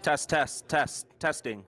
Testing.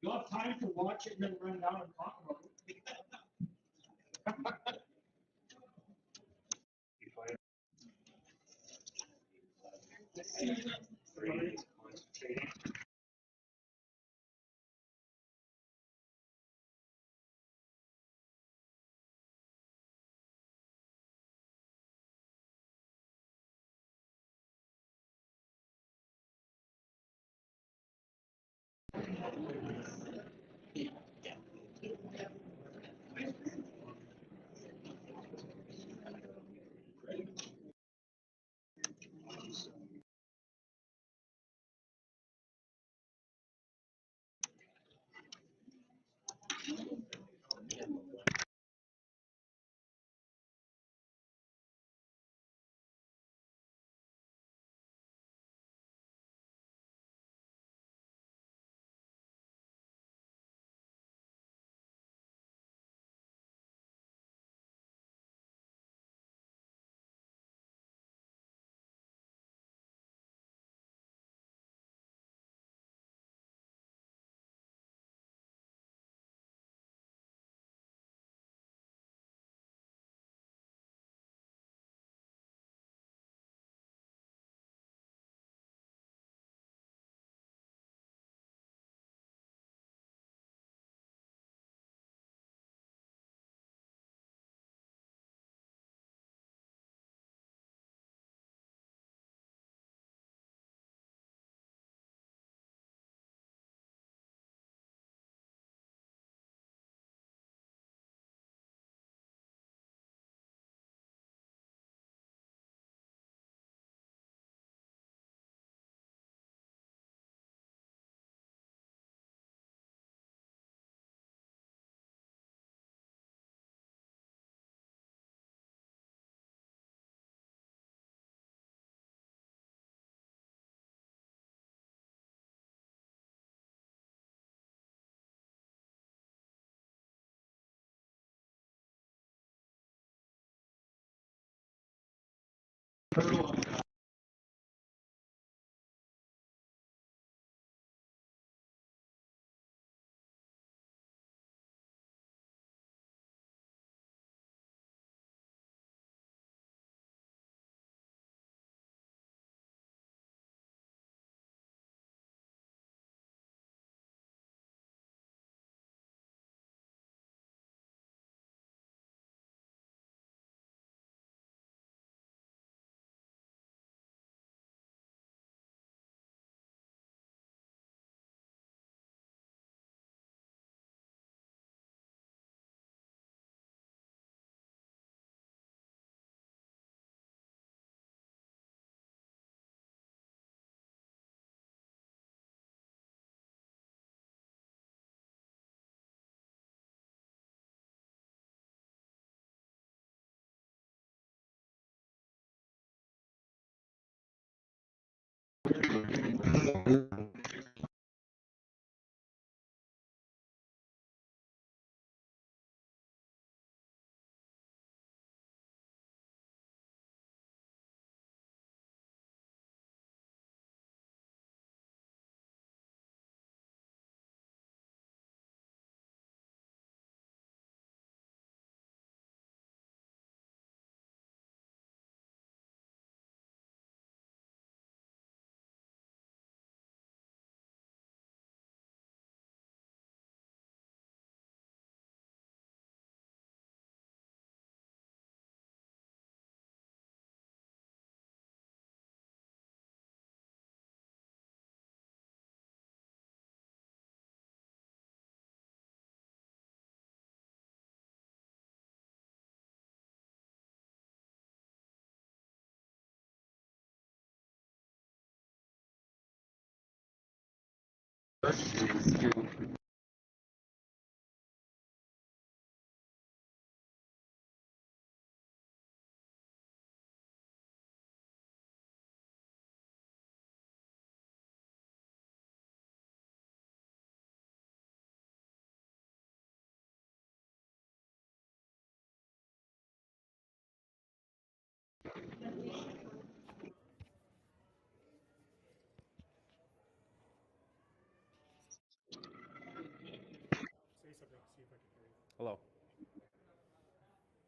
You'll have time to watch it and then run down and talk about it. Hello.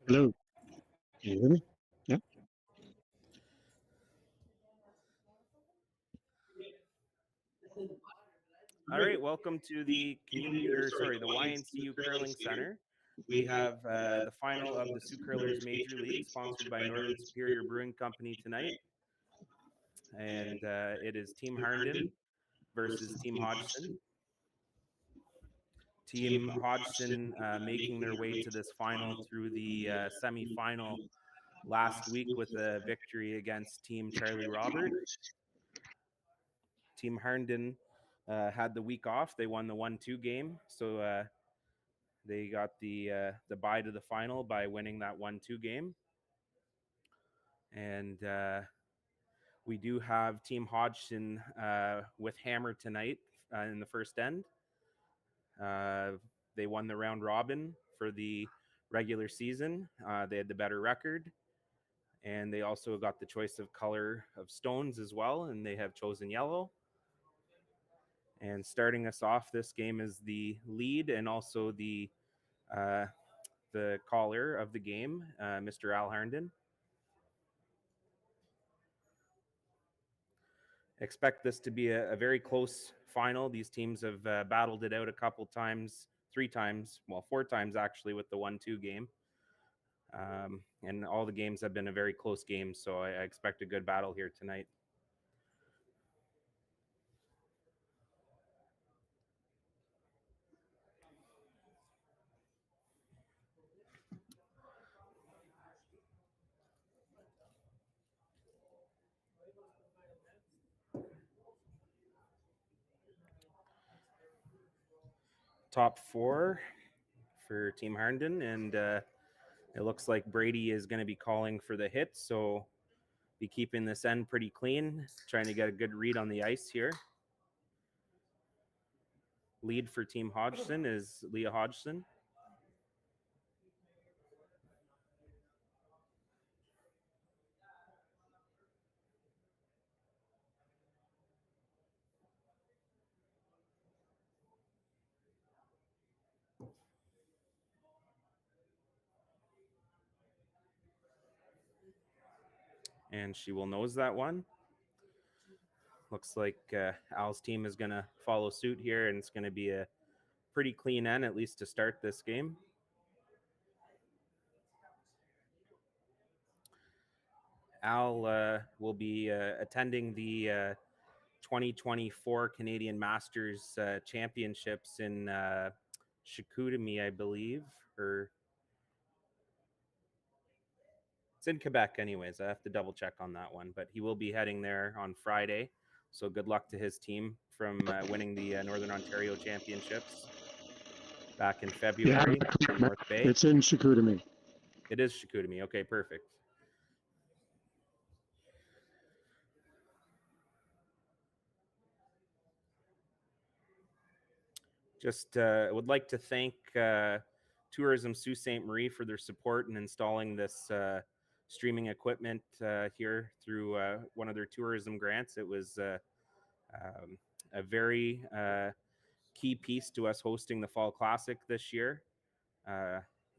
Hello. Can you hear me? Yeah. All right, welcome to the the YNCU Curling Center. We have the final of the Sioux Curlers Major League, sponsored by Northern Superior Brewing Company tonight, and it is Team Harnden versus Team Hodgson. Team Hodgson making their way to this final through the semifinal last week with a victory against Team Charlie Robert. Team Harnden had the week off. They won the 1-2 game, so they got the bye to the final by winning that 1-2 game. And we do have Team Hodgson with Hammer tonight in the first end. They won the round robin for the regular season. They had the better record. And they also got the choice of color of stones as well, and they have chosen yellow. And starting us off, this game is the lead and also the caller of the game, Mr. Al Harnden. Expect this to be a very close final. These teams have battled it out a couple times, 3 times, well, 4 times actually with the 1-2 game. And all the games have been a very close game, so I expect a good battle here tonight. Top 4 for Team Harnden, and it looks like Brady is going to be calling for the hit, so be keeping this end pretty clean, trying to get a good read on the ice here. Lead for Team Hodgson is Leah Hodgson. And she will nose that one. Looks like Al's team is going to follow suit here, and it's going to be a pretty clean end, at least to start this game. Al will be attending the 2024 Canadian Masters Championships in Chicoutimi, I believe, or it's in Quebec anyways. I have to double check on that one, but he will be heading there on Friday. So good luck to his team from winning the Northern Ontario Championships back in February from North Bay. It's in Chicoutimi. It is Chicoutimi. Okay, perfect. Just would like to thank Tourism Sault Ste. Marie for their support in installing this streaming equipment here through one of their tourism grants. It was a very key piece to us hosting the Fall Classic this year.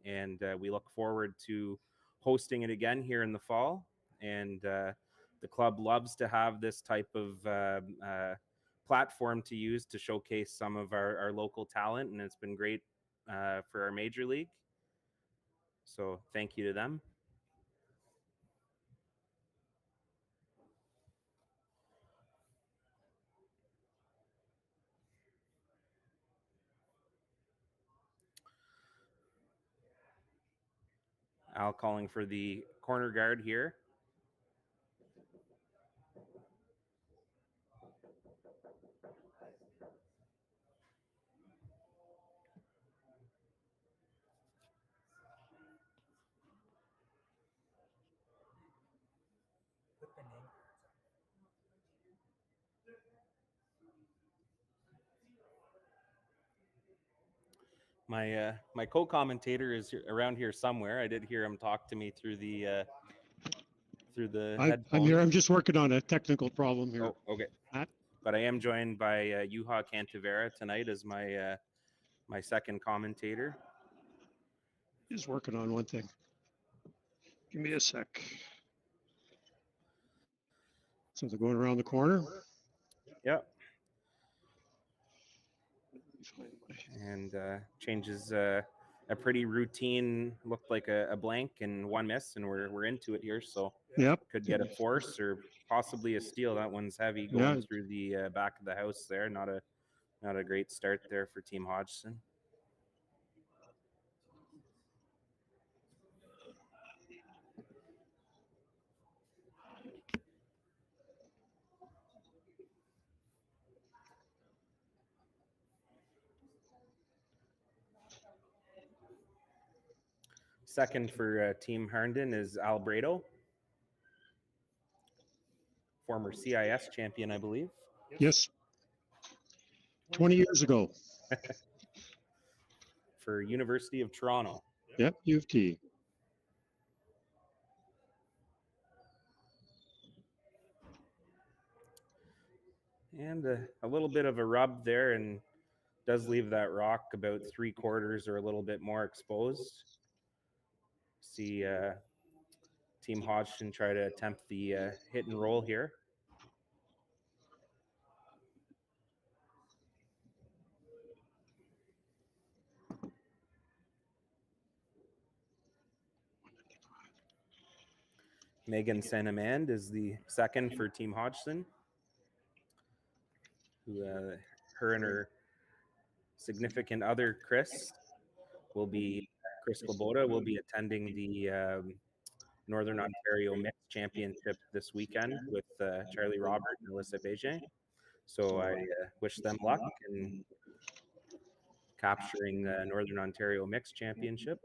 And we look forward to hosting it again here in the fall. And the club loves to have this type of platform to use to showcase some of our local talent, and it's been great for our major league. So thank you to them. Al calling for the corner guard here. My co-commentator is around here somewhere. I did hear him talk to me through the headphones. I'm here. I'm just working on a technical problem here. Oh, okay. Matt? But I am joined by Juha Cantavera tonight as my my second commentator. Just working on one thing. Give me a sec. So they're going around the corner. Yep. And changes a pretty routine, looked like a blank and one miss, and we're into it here. So Yep. could get a force or possibly a steal. That one's heavy going through the back of the house there. Not a great start there for Team Hodgson. Second for Team Herndon is Albrado, former CIS champion, I believe. Yes. 20 years ago. For University of Toronto. Yep, U of T. And a little bit of a rub there, and does leave that rock about 3/4 or a little bit more exposed. See Team Hodgson try to attempt the hit and roll here. Megan Saint-Amand is the second for Team Hodgson. Who, her and her significant other, Chris Sloboda, will be attending the Northern Ontario Mixed Championship this weekend with Charlie Robert and Alyssa Bégin. So I wish them luck in capturing the Northern Ontario Mixed Championship.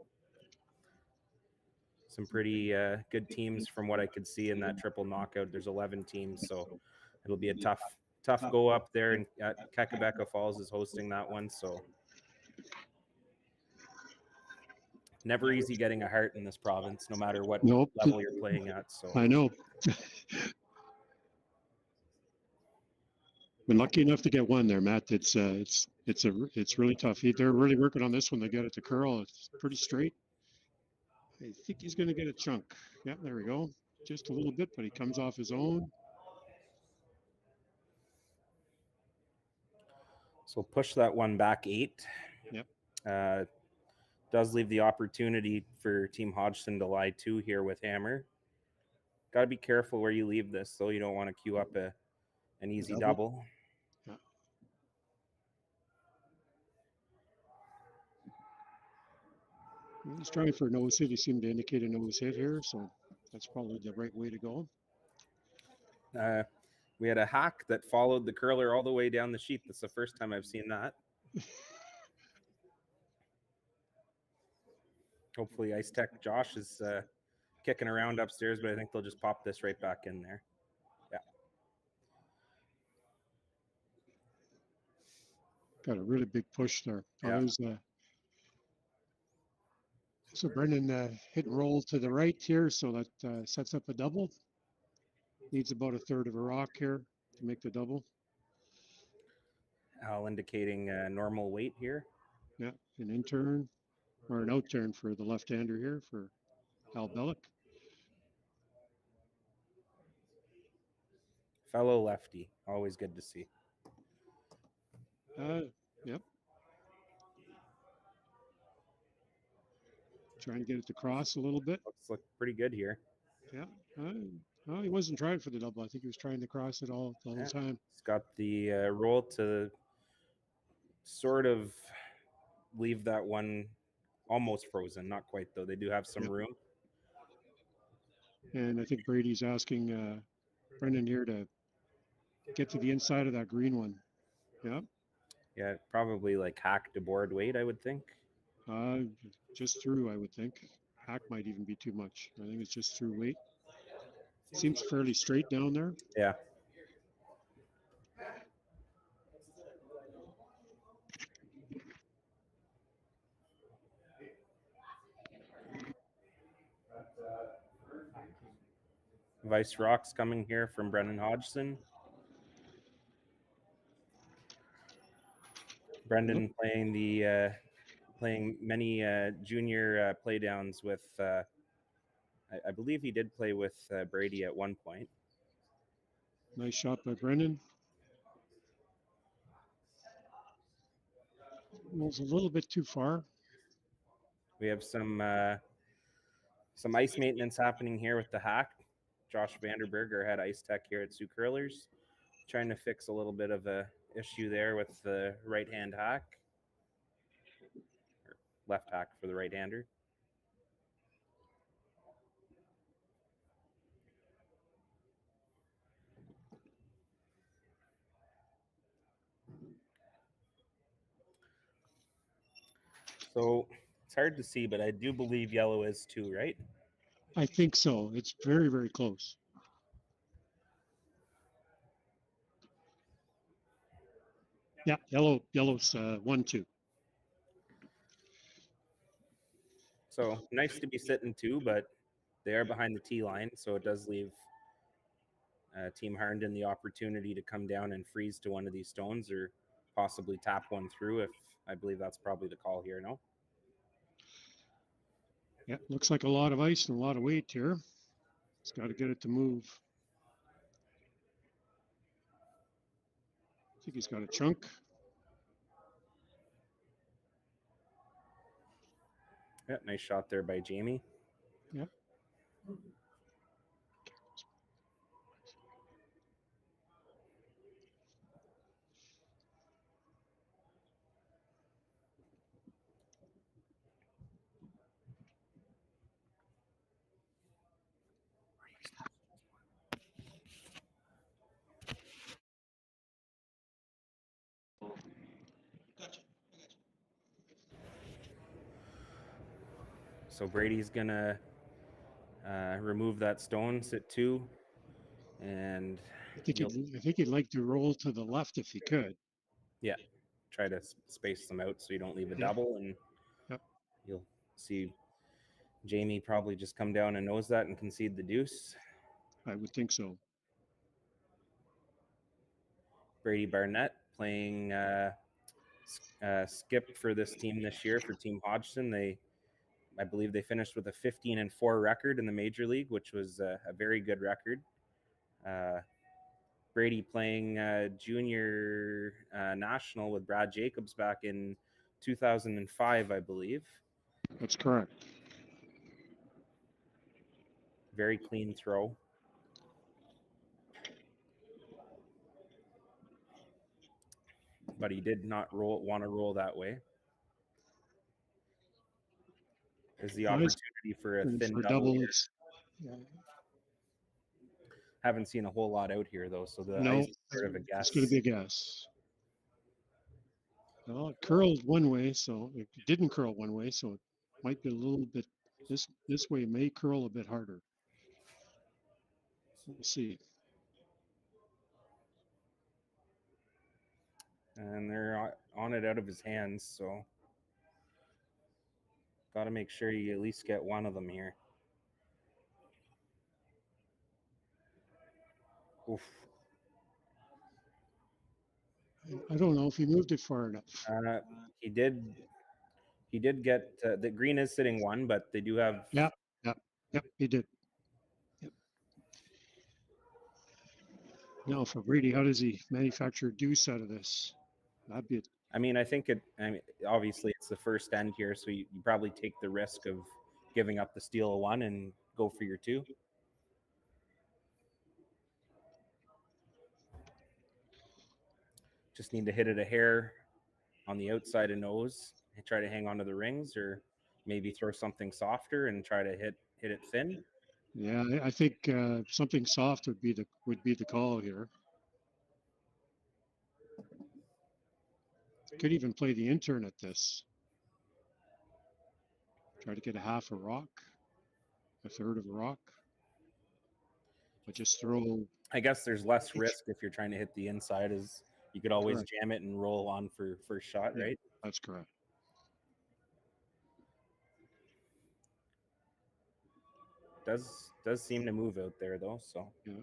Some pretty good teams from what I could see in that triple knockout. There's 11 teams, so it'll be a tough go up there. And Kakabeka Falls is hosting that one, so never easy getting a heart in this province, no matter what level you're playing at. So I know. Been lucky enough to get one there, Matt. It's really tough. They're really working on this one. They get it to curl. It's pretty straight. I think he's going to get a chunk. Yeah, there we go. just a little bit, but he comes off his own. So push that one back 8. Yep. Does leave the opportunity for Team Hodgson to lie 2 here with hammer. Got to be careful where you leave this, though. You don't want to queue up an easy double. Yeah. He's trying for a nose hit. He seemed to indicate a nose hit here, so that's probably the right way to go. We had a hack that followed the curler all the way down the sheet. That's the first time I've seen that. Hopefully Ice Tech Josh is kicking around upstairs, but I think they'll just pop this right back in there. Yeah. Got a really big push there. Yeah. So Brendan hit and roll to the right here, so that sets up a double. Needs about a third of a rock here to make the double. Al indicating normal weight here. Yeah, an in turn or an out turn for the left-hander here for Al Bellick. Fellow lefty, always good to see. Yep. Trying to get it to cross a little bit. Looks pretty good here. Yeah. Well, he wasn't trying for the double. I think he was trying to cross it all the whole time. He's got the roll to sort of leave that one almost frozen. Not quite, though. They do have some room. And I think Brady's asking Brendan here to get to the inside of that green one. Yeah. Yeah, probably like hack to board weight, I would think. Just through, I would think. Hack might even be too much. I think it's just through weight. Seems fairly straight down there. Yeah. Vice Rocks coming here from Brendan Hodgson. Brendan playing many junior playdowns with. I believe he did play with Brady at one point. Nice shot by Brendan. Rolls a little bit too far. We have some ice maintenance happening here with the hack. Josh Vanderberg, our head ice tech here at Sioux Curlers, trying to fix a little bit of a issue there with the right hand hack, or left hack for the right hander. So it's hard to see, but I do believe yellow is 2, right? I think so. It's very, very close. Yeah, yellow's 1-2. So nice to be sitting 2, but they are behind the tee line, so it does leave Team Harnden the opportunity to come down and freeze to one of these stones or possibly tap one through, if I believe that's probably the call here, no? Yeah, looks like a lot of ice and a lot of weight here. It's got to get it to move. I think he's got a chunk. Yeah, nice shot there by Jamie. Yep. So Brady's gonna remove that stone, sit 2, and I think he'd like to roll to the left if he could. yeah, try to space them out so you don't leave a Yeah. double, and Yep. You'll see Jamie probably just come down and nose that and concede the deuce. I would think so. Brady Barnett playing skip for this team this year for Team Hodgson. They I believe they finished with a 15-4 record in the major league, which was a very good record. Brady playing junior national with Brad Jacobs back in 2005, I believe. That's correct. Very clean throw. But he did not want to roll that way. There's the opportunity for a thin For double. Yeah. Haven't seen a whole lot out here though, so the No, ice is sort of a guess. it's going to be a guess. Well, it curled one way, so it didn't curl one way, so it might be a little bit. This way may curl a bit harder. We'll see. And they're on it out of his hands, so got to make sure you at least get one of them here. Oof. I don't know if he moved it far enough. He did get the green is sitting one, but they do have. Yep, he did. Yep. Now for Brady, how does he manufacture deuce out of this? That'd be it. I mean, I think obviously it's the first end here, so you probably take the risk of giving up the steal of one and go for your two. Just need to hit it a hair on the outside of nose and try to hang on to the rings, or maybe throw something softer and try to hit it thin. Yeah, I think something soft would be the call here. Could even play the intern at this. Try to get a half a rock, a third of a rock. But just throw. I guess there's less risk if you're trying to hit the inside, as you could always Correct. jam it and roll on for first shot, Yeah, right? That's correct. Does seem to move out there though, so. Yeah.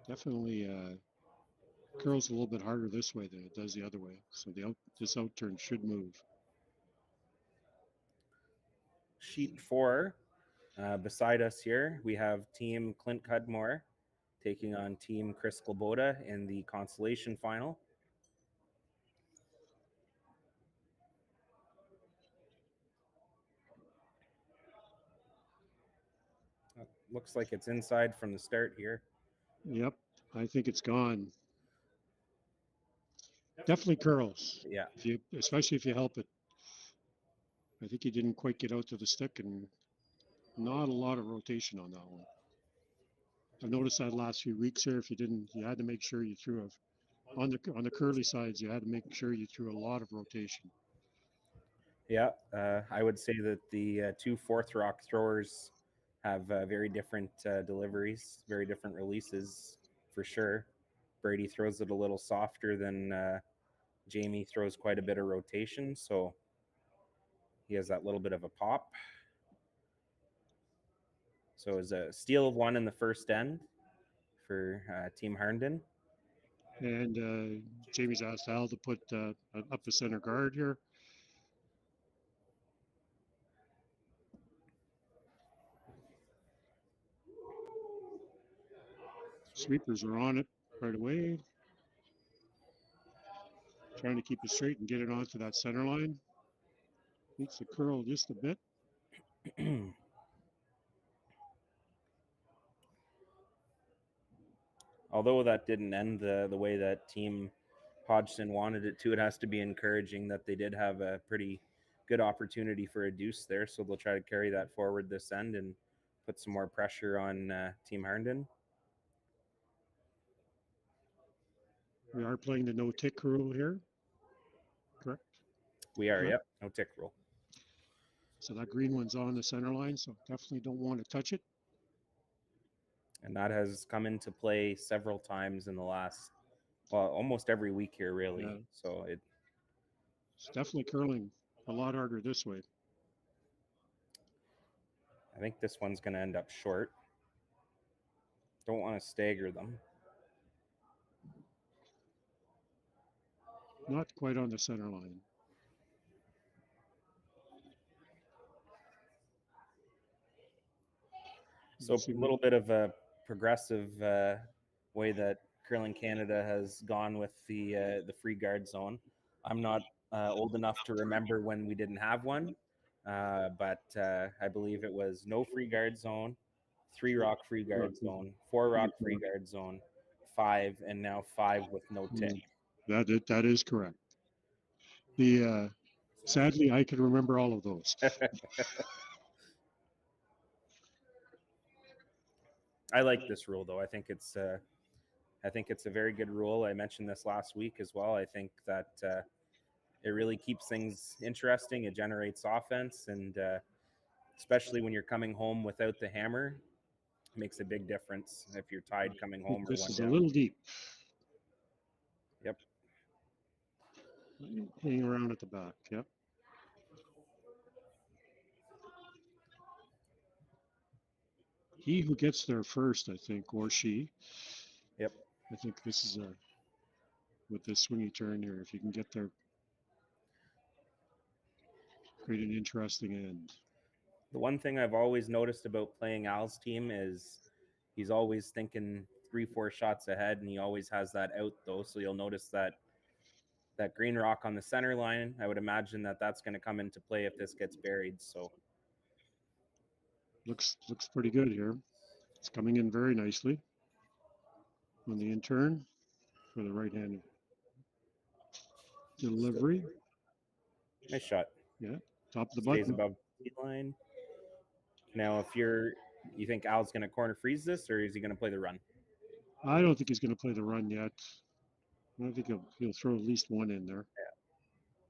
Definitely curls a little bit harder this way than it does the other way. So this out turn should move. Sheet 4, beside us here, we have Team Clint Cudmore taking on Team Chris Kloboda in the consolation final. Looks like it's inside from the start here. Yep, I think it's gone. Definitely curls. Yeah. Especially if you help it. I think he didn't quite get out to the stick, and not a lot of rotation on that one. I've noticed that last few weeks here. If you didn't, you had to make sure you threw on the curly sides. You had to make sure you threw a lot of rotation. Yeah, I would say that the two fourth rock throwers have very different deliveries, very different releases for sure. Brady throws it a little softer than Jamie throws quite a bit of rotation, so he has that little bit of a pop. So it's a steal of one in the first end for Team Harnden. And Jamie's asked Al to put up the center guard here. Sweepers are on it right away. Trying to keep it straight and get it onto that center line. Needs to curl just a bit. Although that didn't end the way that Team Hodgson wanted it to, it has to be encouraging that they did have a pretty good opportunity for a deuce there. So they'll try to carry that forward this end and put some more pressure on Team Harnden. We are playing the no tick rule here, correct? We are, Yeah. yep, no tick rule. So that green one's on the center line, so definitely don't want to touch it. And that has come into play several times in the last, well, almost every week here, really. Yeah. So It's definitely curling a lot harder this way. I think this one's going to end up short. Don't want to stagger them. not quite on the center line. So a little bit of a progressive way that Curling Canada has gone with the free guard zone. I'm not old enough to remember when we didn't have one, but I believe it was no free guard zone, 3 rock free guard zone, 4 rock free guard zone, 5, and now 5 with no tick. That is correct. The sadly, I can remember all of those. I like this rule though. I think it's a very good rule. I mentioned this last week as well. I think that it really keeps things interesting. It generates offense, and especially when you're coming home without the hammer, it makes a big difference if you're tied coming home. This or one is down. a little deep. Yep. Hanging around at the back. Yep. He who gets there first, I think, or she. Yep. I think this is with this swingy turn here. If you can get there, create an interesting end. The one thing I've always noticed about playing Al's team is he's always thinking 3-4 shots ahead, and he always has that out though. So you'll notice that green rock on the center line. I would imagine that that's going to come into play if this gets buried. So looks pretty good here. It's coming in very nicely on the in turn for the right-handed delivery. Nice shot. Yeah, top of the Stays button. above the line. Now, if you think Al's going to corner freeze this, or is he going to play the run? I don't think he's going to play the run yet. I think he'll throw at least one in there. Yeah.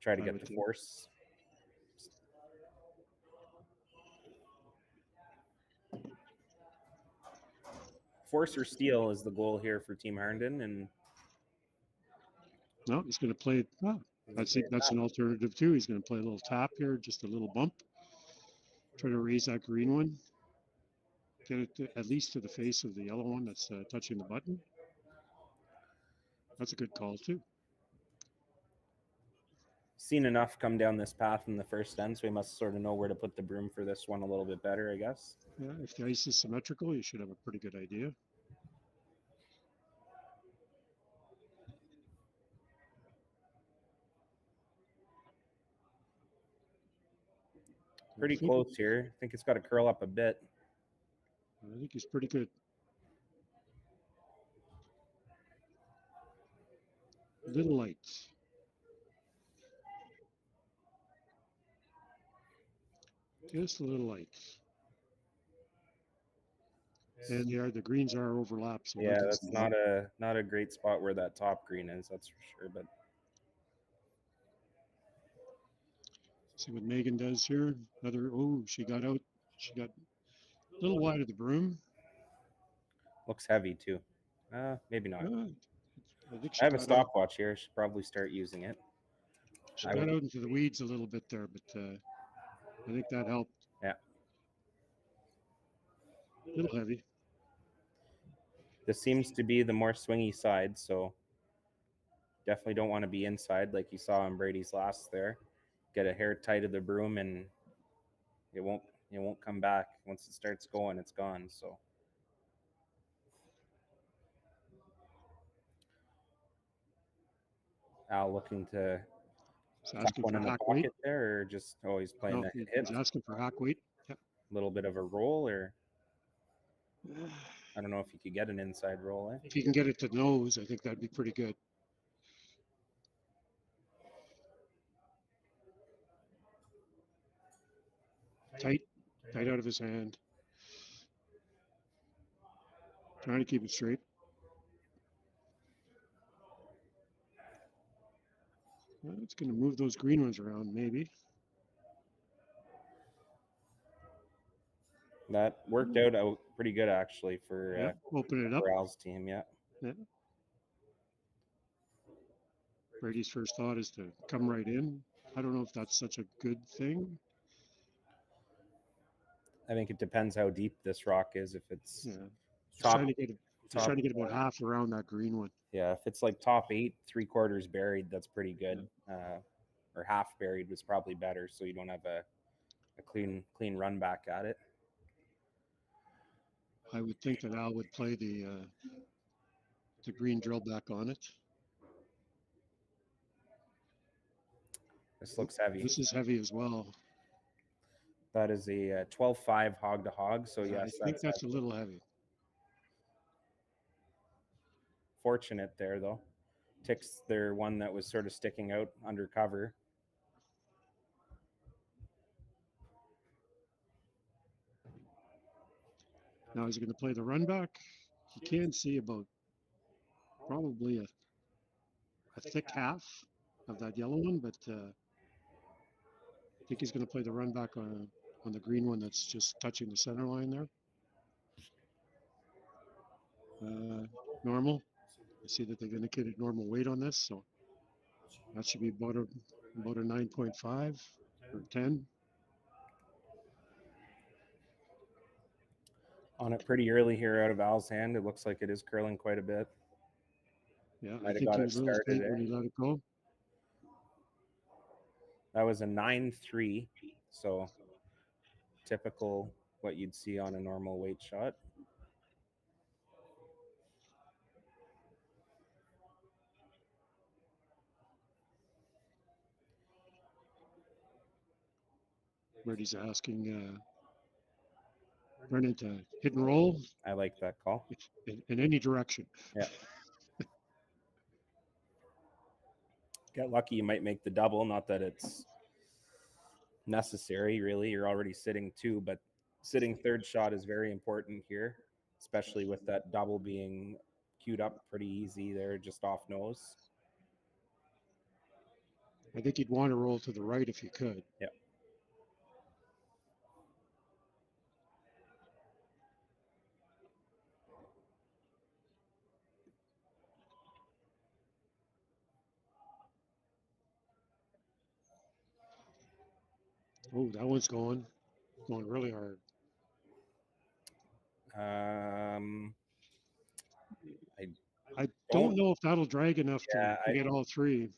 Try to get the force. Force or steal is the goal here for Team Harnden, and no, he's going to play. I think that's an alternative too. He's going to play a little tap here, just a little bump. Try to raise that green one. Get it at least to the face of the yellow one that's touching the button. That's a good call too. Seen enough come down this path in the first end, so we must sort of know where to put the broom for this one a little bit better, I guess. Yeah, if the ice is symmetrical, you should have a pretty good idea. Pretty close here. I think it's got to curl up a bit. I think he's pretty good. A little light. Just a little light. And the greens are overlapped. So yeah, that's not a great spot where that top green is, that's for sure. But see what Megan does here. She got out. She got a little wide of the broom. Looks heavy too. Maybe not. I have a stopwatch here. I should probably start using it. She got out into the weeds a little bit there, but I think that helped. Yeah. A little heavy. This seems to be the more swingy side, so definitely don't want to be inside like you saw on Brady's last there. Get a hair tight of the broom and it won't come back. Once it starts going, it's gone. So Al looking to tuck one in the pocket there, or just he's playing that hit. He's asking for hack weight. Yep. A little bit of a roll, or I don't know if you could get an inside roll. If you can get it to nose, I think that'd be pretty good. Tight out of his hand. Trying to keep it straight. Well, it's going to move those green ones around, maybe. That worked out pretty good, actually, for open it up. For Al's team, yeah. Brady's first thought is to come right in. I don't know if that's such a good thing. I think it depends how deep this rock is. If it's trying He's trying to get about half around that green one. Yeah, if it's like top 8, 3/4 buried, that's pretty good. Or half buried was probably better, so you don't have a clean run back at it. I would think that Al would play the green drill back on it. This looks heavy. This is heavy as well. That is a 12-5 hog to hog. So yes, I think that's a little heavy. Fortunate there though. Ticks their one that was sort of sticking out under cover. Now he's going to play the run back. You can see about probably a thick half of that yellow one, but I think he's going to play the run back on the green one that's just touching the center line there. Normal. I see that they've indicated normal weight on this, so that should be about a 9.5 or 10. On it pretty early here out of Al's hand. It looks like it is curling quite a bit. Yeah, Might I have think got he it was a little started faint when he let it go. That was a 9-3, so typical what you'd see on a normal weight shot. Brady's asking Brennan to hit and roll I like that call. in any direction. Yeah. Get lucky, you might make the double. Not that it's necessary, really. You're already sitting 2, but sitting third shot is very important here, especially with that double being queued up pretty easy there, just off nose. I think he'd want to roll to the right if he could. Yeah. Oh, that one's going really hard. I don't know if that'll drag enough to get all 3.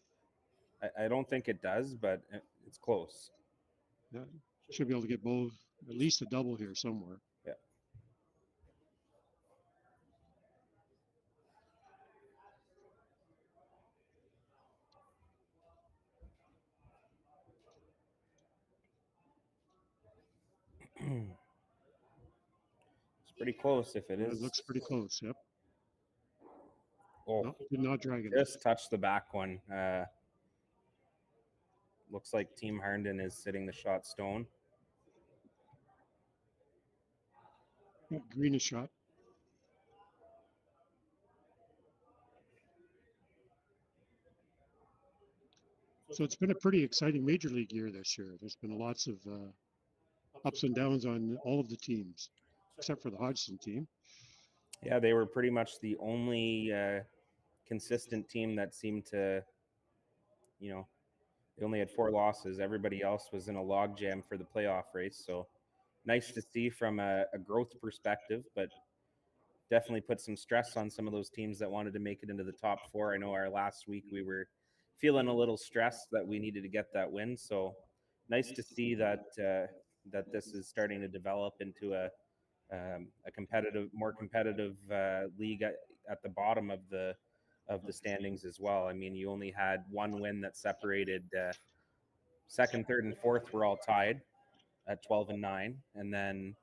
I don't think it does, but it's close. Yeah, should be able to get both, at least a double here somewhere. Yeah. It's pretty close if it is. It looks pretty close, yep. Oh, no, did not drag it. Just touched the back one. Looks like Team Harnden is sitting the shot stone. Greenish shot. So it's been a pretty exciting major league year this year. There's been lots of ups and downs on all of the teams, except for the Hodgson team. Yeah, they were pretty much the only consistent team that seemed to, they only had 4 losses. Everybody else was in a logjam for the playoff race. So nice to see from a growth perspective, but definitely put some stress on some of those teams that wanted to make it into the top 4. I know our last week we were feeling a little stressed that we needed to get that win. So nice to see that that this is starting to develop into a more competitive league at the bottom of the standings as well. I mean, you only had 1 win that separated second, third, and fourth were all tied at 12 and 9, and then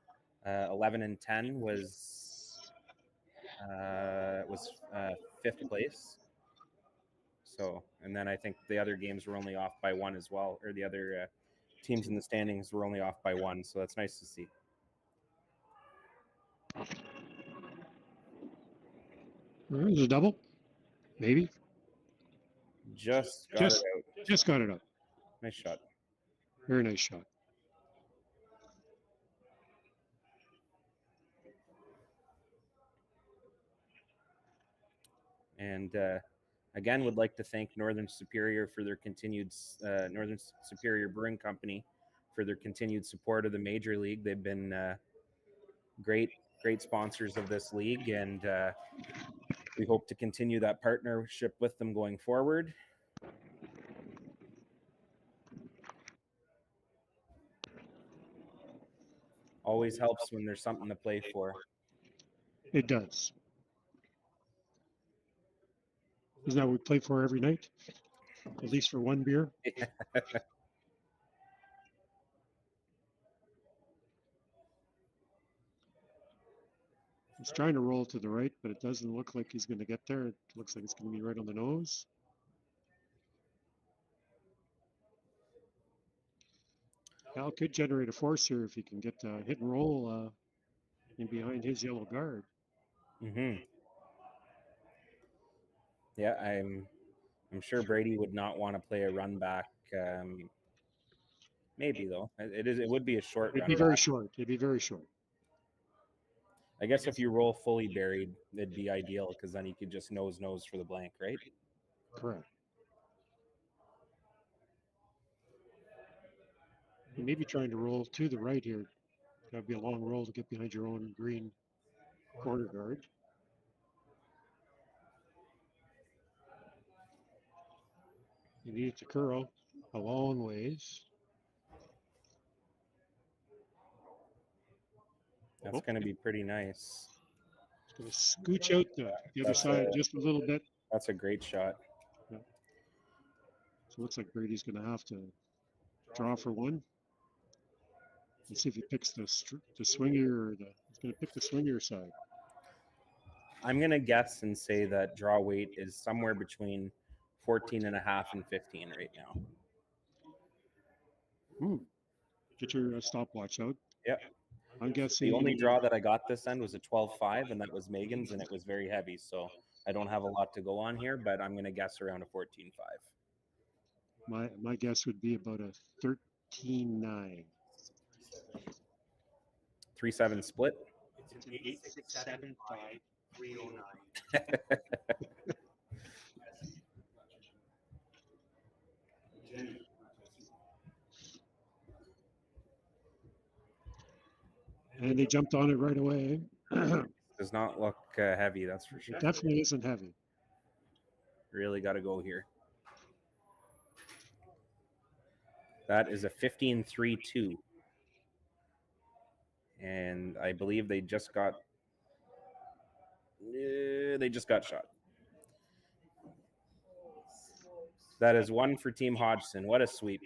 11 and 10 was 5th place. So, and then I think the other games were only off by 1 as well, or the other teams in the standings were only off by 1. So that's nice to see. There's a double, maybe. Just got it out. Just got it out. Nice shot. Very nice shot. And again, would like to thank Northern Superior for their continued Northern Superior Brewing Company for their continued support of the Major League. They've been great great sponsors of this league, and we hope to continue that partnership with them going forward. Always helps when there's something to play for. It does. Isn't that what we play for every night? At least for one beer? He's trying to roll to the right, but it doesn't look like he's going to get there. It looks like it's going to be right on the nose. Cal could generate a force here if he can get hit and roll in behind his yellow guard. Yeah, I'm sure Brady would not want to play a run back. Maybe though. It would be a short It'd run be very back. short. It'd be very short. I guess if you roll fully buried, it'd be ideal because then you could just nose for the blank, right? Correct. You may be trying to roll to the right here. That'd be a long roll to get behind your own green corner guard. You need it to curl a long ways. That's going to be pretty nice. It's going to scooch out the other side just a little bit. That's a great shot. Yeah. So it looks like Brady's going to have to draw for one. Let's see if he picks the swinger or he's going to pick the swinger side. I'm going to guess and say that draw weight is somewhere between 14 and a half and 15 right now. Get your stopwatch out. Yep. I'm guessing the only draw that I got this end was a 12-5, and that was Megan's, and it was very heavy. So I don't have a lot to go on here, but I'm going to guess around a 14-5. My guess would be about a 13-9. 3-7 split. It's an 8-6-7-5-3-0-9. And they jumped on it right away. Does not look heavy, that's for sure. It definitely isn't heavy. Really got to go here. That is a 15-3-2. And I believe they just got shot. That is one for Team Hodgson. What a sweep.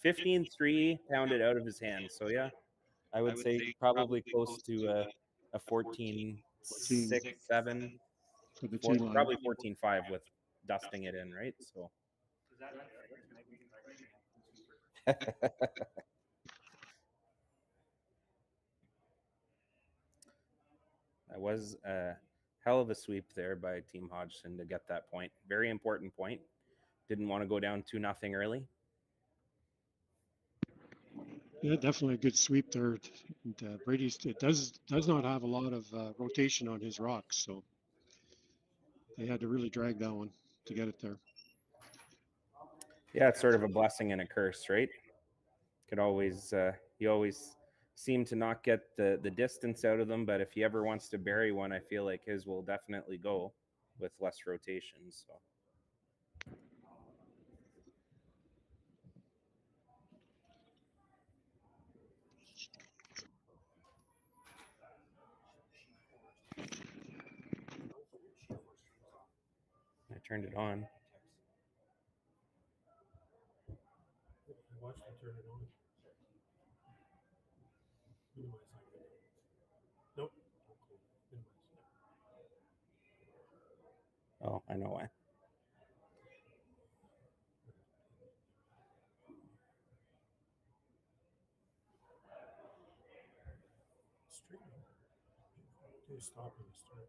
15-3 pounded out of his hand. So yeah, I would say probably close to a 14-6-7. For the T line. Probably 14-5 with dusting it in, right? So that was a hell of a sweep there by Team Hodgson to get that point. Very important point. Didn't want to go down 2-0 early. Yeah, definitely a good sweep there. And, Brady's does not have a lot of rotation on his rocks, so they had to really drag that one to get it there. Yeah, it's sort of a blessing and a curse, right? Could always you always seem to not get the distance out of them, but if he ever wants to bury one, I feel like his will definitely go with less rotation. So I turned it on. I watched him turn it on. Minimize that. Nope. Minimize. Oh, I know why. Streaming. Do stop and start.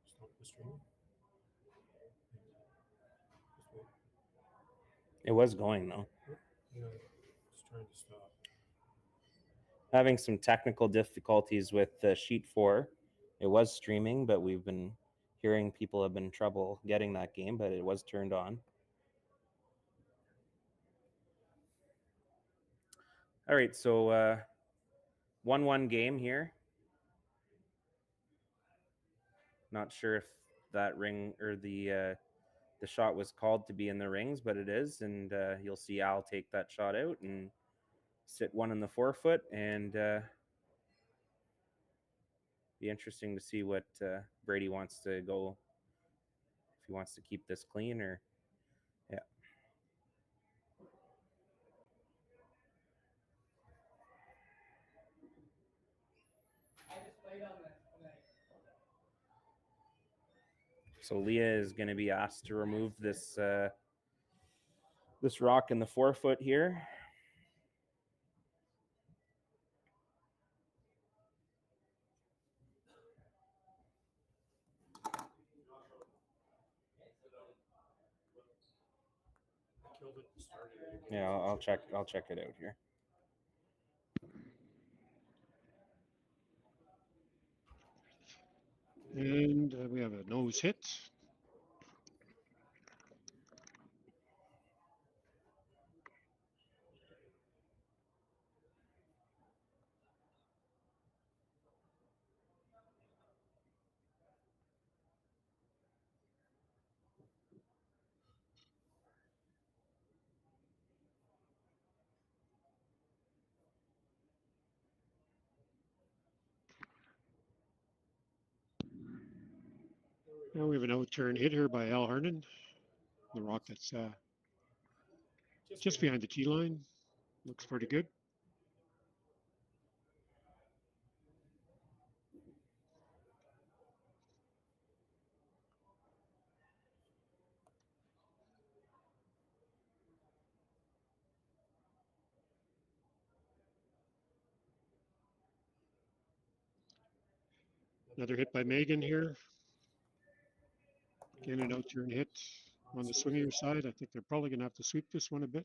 Stop the streaming. Just wait. It was going though. Yeah, it's trying to stop. Having some technical difficulties with Sheet 4. It was streaming, but we've been hearing people have been trouble getting that game, but it was turned on. All right, so 1-1 game here. Not sure if that ring or the shot was called to be in the rings, but it is, and you'll see Al take that shot out and sit one in the 4-foot, and be interesting to see what Brady wants to go, if he wants to keep this clean or yeah. So Leah is going to be asked to remove this this rock in the 4-foot here. Killed it and started it. Yeah, I'll check it out here. And we have a nose hit. Now we have an out-turn hit here by Al Hernan. The rock that's just behind the tee line. Looks pretty good. Another hit by Megan here. Again, an out-turn hit on the swingier side. I think they're probably going to have to sweep this one a bit.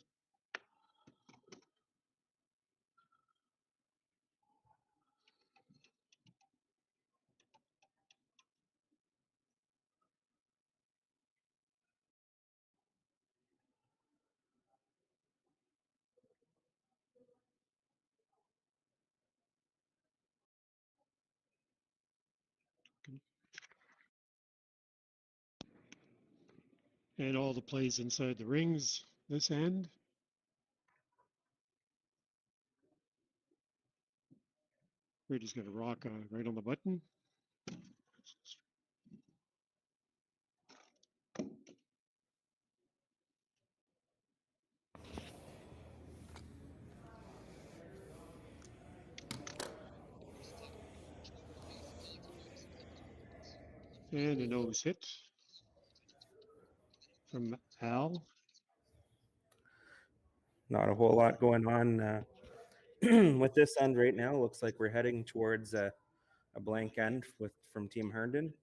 And all the plays inside the rings this end. Brady's got a rock right on the button. And a nose hit from Al. Not a whole lot going on with this end right now. Looks like we're heading towards a blank end from Team Herndon.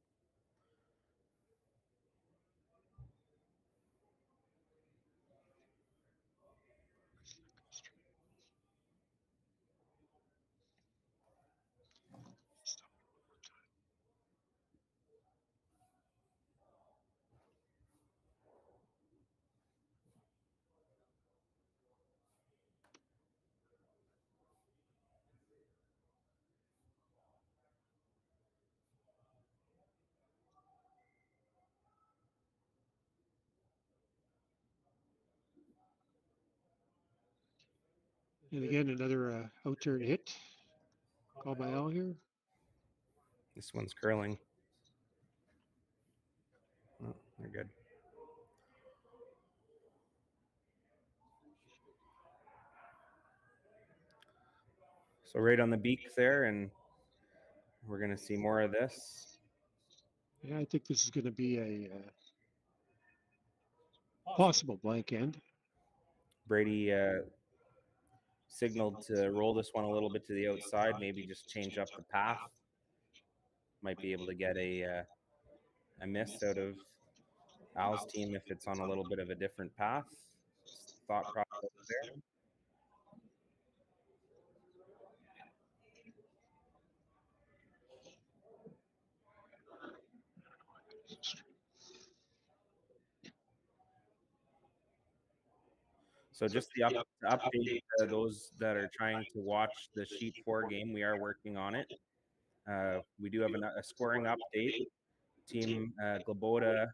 And again, another out-turn hit called by Al here. This one's curling. Oh, they're good. So right on the beak there, and we're going to see more of this. Yeah, I think this is going to be a possible blank end. Brady signaled to roll this one a little bit to the outside, maybe just change up the path. Might be able to get a miss out of Al's team if it's on a little bit of a different path. Thought process there. So just to update those that are trying to watch the Sheet 4 game, we are working on it. We do have a scoring update. Team Glabota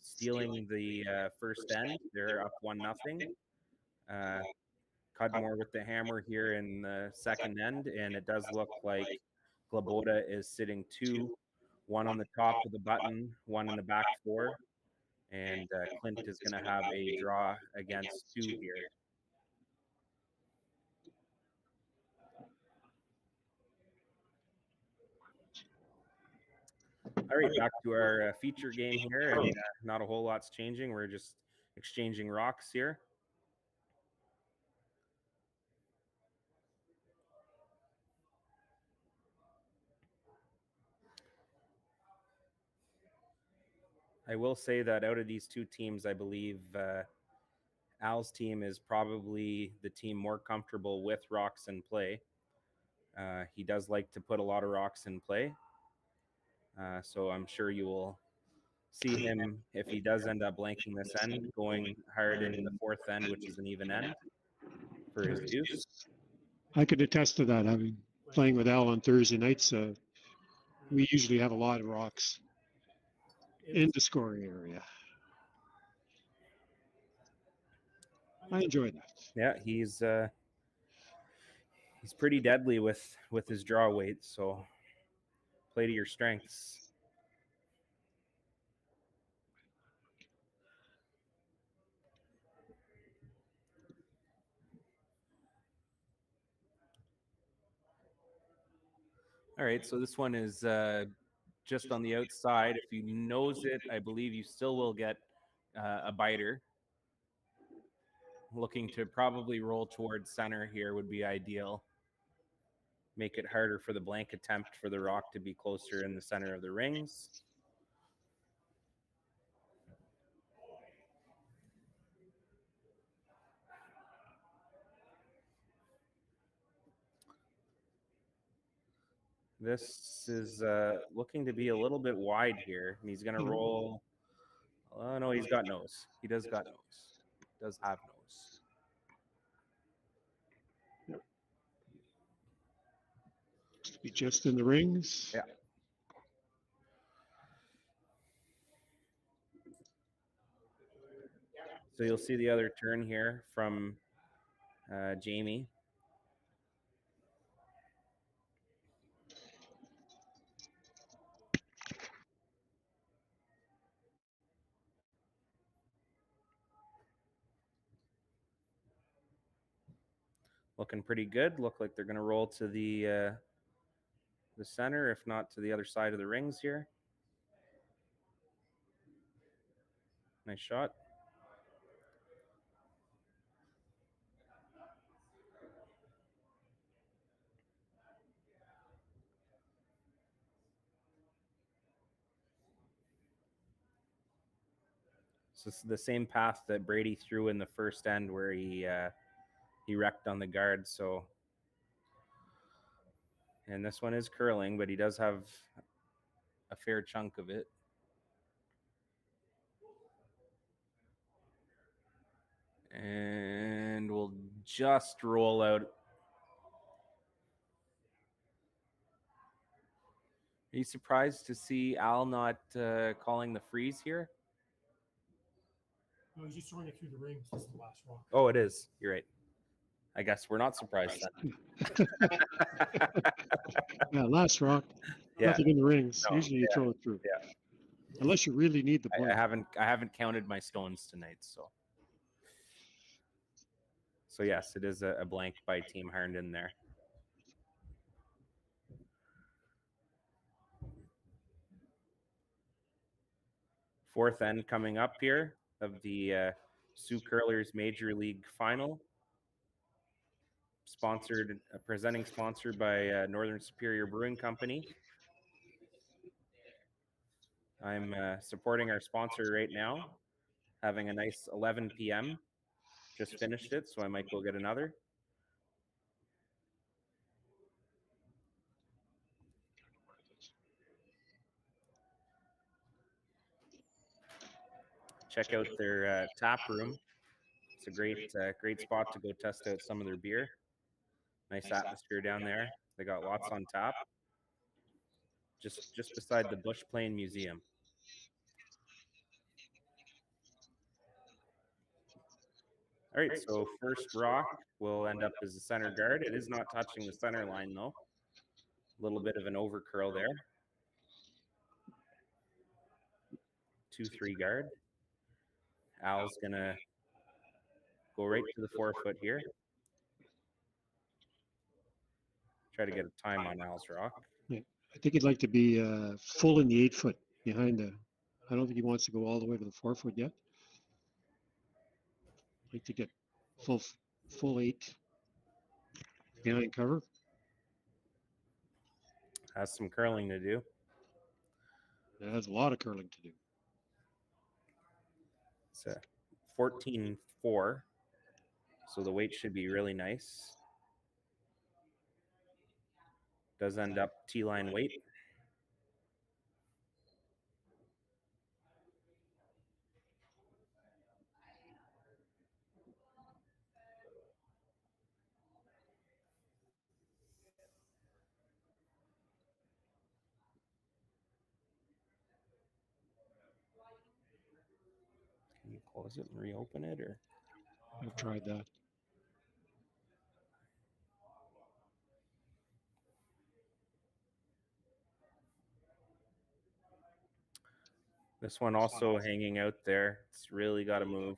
stealing the first end. They're up 1-0. Cudmore with the hammer here in the second end, and it does look like Glabota is sitting 2, 1 on the top of the button, 1 in the back 4, and Clint is going to have a draw against 2 here. All right, back to our feature game here, and not a whole lot's changing. We're just exchanging rocks here. I will say that out of these two teams, I believe Al's team is probably the team more comfortable with rocks in play. He does like to put a lot of rocks in play. So I'm sure you will see him, if he does end up blanking this end, going hard in the fourth end, which is an even end for his deuce. I could attest to that. Having playing with Al on Thursday nights, we usually have a lot of rocks in the scoring area. I enjoy that. Yeah, he's pretty deadly with his draw weight, so play to your strengths. All right, so this one is just on the outside. If you nose it, I believe you still will get a biter. Looking to probably roll towards center here would be ideal. Make it harder for the blank attempt for the rock to be closer in the center of the rings. This is looking to be a little bit wide here. And he's going to roll. Oh, no, he's got nose. He does got nose. Does have nose. Be just in the rings. Yeah. So you'll see the other turn here from Jamie. Looking pretty good. Look like they're going to roll to the center, if not to the other side of the rings here. Nice shot. So it's the same path that Brady threw in the first end where he wrecked on the guard. So, and this one is curling, but he does have a fair chunk of it. And we'll just roll out. Are you surprised to see Al not calling the freeze here? No, he's just throwing it through the rings. This is the last rock. Oh, it is. You're right. I guess we're not surprised then. Yeah, last rock. Yeah. Nothing in the rings. No, Usually you throw it through. Yeah. Unless you really need the I blank. haven't counted my stones tonight, so. So yes, it is a blank by Team Herndon there. Fourth end coming up here of the Sioux Curlers Major League Final. Presenting sponsor by Northern Superior Brewing Company. I'm supporting our sponsor right now, having a nice 11 p.m. Just finished it, so I might go get another. Check out their tap room. It's a great spot to go test out some of their beer. Nice atmosphere down there. They got lots on tap. just beside the Bush Plain Museum. All right, so first rock will end up as the center guard. It is not touching the center line though. A little bit of an over curl there. 2-3 guard. Al's gonna go right to the 4-foot here. Try to get a time on Al's rock. I think he'd like to be full in the 8-foot behind the. I don't think he wants to go all the way to the 4-foot yet. Like to get full 8 behind cover. Has some curling to do. It has a lot of curling to do. It's a 14-4, so the weight should be really nice. Does end up T-line weight. Can you close it and reopen it, or? I've tried that. This one also hanging out there. It's really got to move.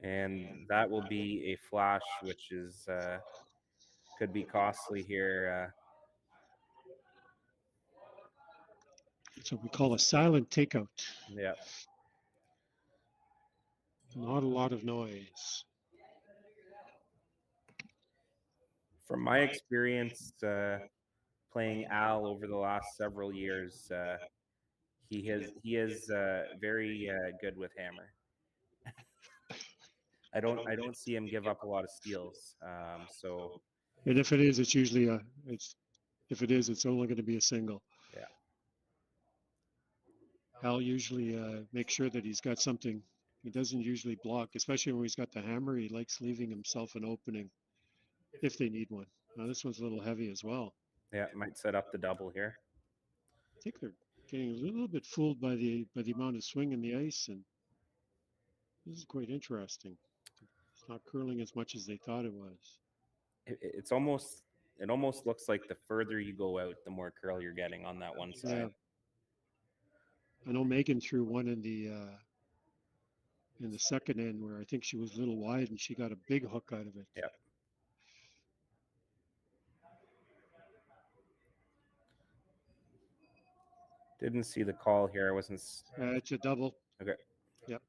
And that will be a flash, which is could be costly here. So we call a silent takeout. Yeah. Not a lot of noise. From my experience playing Al over the last several years, he is very good with hammer. I don't see him give up a lot of steals. So. And if it is, it's usually it's only going to be a single. Yeah. Al usually makes sure that he's got something. He doesn't usually block, especially when he's got the hammer. He likes leaving himself an opening if they need one. Now this one's a little heavy as well. Yeah, might set up the double here. I think they're getting a little bit fooled by the amount of swing in the ice, and this is quite interesting. It's not curling as much as they thought it was. It almost looks like the further you go out, the more curl you're getting on that one side. Yeah. I know Megan threw one in the second end where I think she was a little wide and she got a big hook out of it. Yeah. Didn't see the call here. I wasn't. It's a double. Okay. Yep.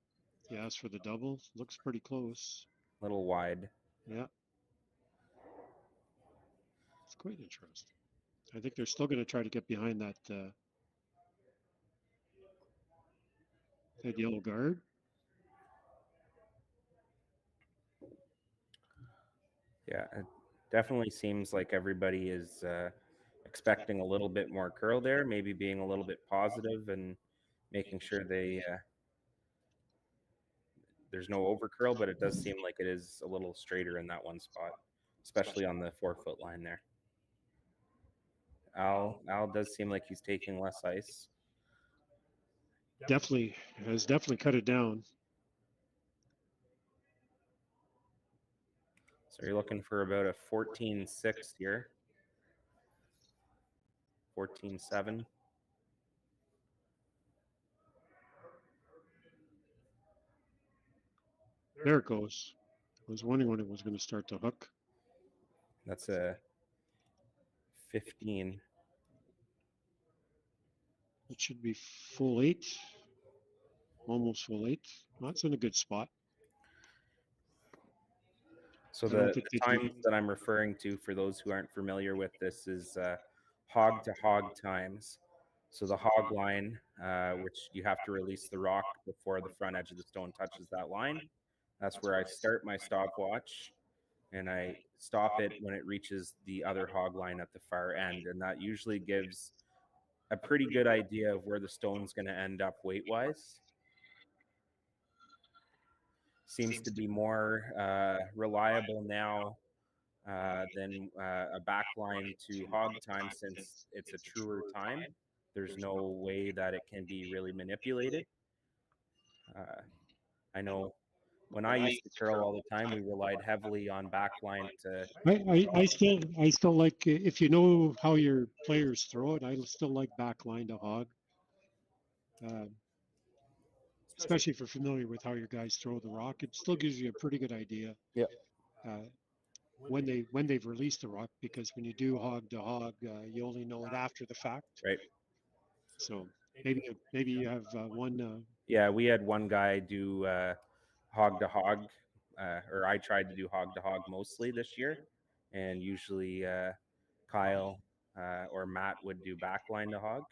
He asked for the double. Looks pretty close. A little wide. Yeah. It's quite interesting. I think they're still going to try to get behind that yellow guard. Yeah, it definitely seems like everybody is expecting a little bit more curl there, maybe being a little bit positive and making sure there's no over curl, but it does seem like it is a little straighter in that one spot, especially on the 4-foot line there. Al does seem like he's taking less ice. Definitely cut it down. So you're looking for about a 14-6 here. 14-7. There it goes. I was wondering when it was going to start to hook. That's a 15. It should be full 8. Almost full 8. Well, that's in a good spot. So the times that I'm referring to, for those who aren't familiar with this, is hog to hog times. So the hog line, which you have to release the rock before the front edge of the stone touches that line. That's where I start my stopwatch, and I stop it when it reaches the other hog line at the far end. And that usually gives a pretty good idea of where the stone's going to end up weight-wise. Seems to be more reliable now than a back line to hog time, since it's a truer time. There's no way that it can be really manipulated. I know when I used to curl all the time, we relied heavily on backline to. I still like, if you know how your players throw it, I still like backline to hog. Especially if you're familiar with how your guys throw the rock, it still gives you a pretty good idea. Yep. When they've released the rock, because when you do hog to hog, you only know it after the fact. Right. So maybe you have one. Yeah, we had one guy do hog to hog, or I tried to do hog to hog mostly this year, and usually Kyle or Matt would do backline to hog.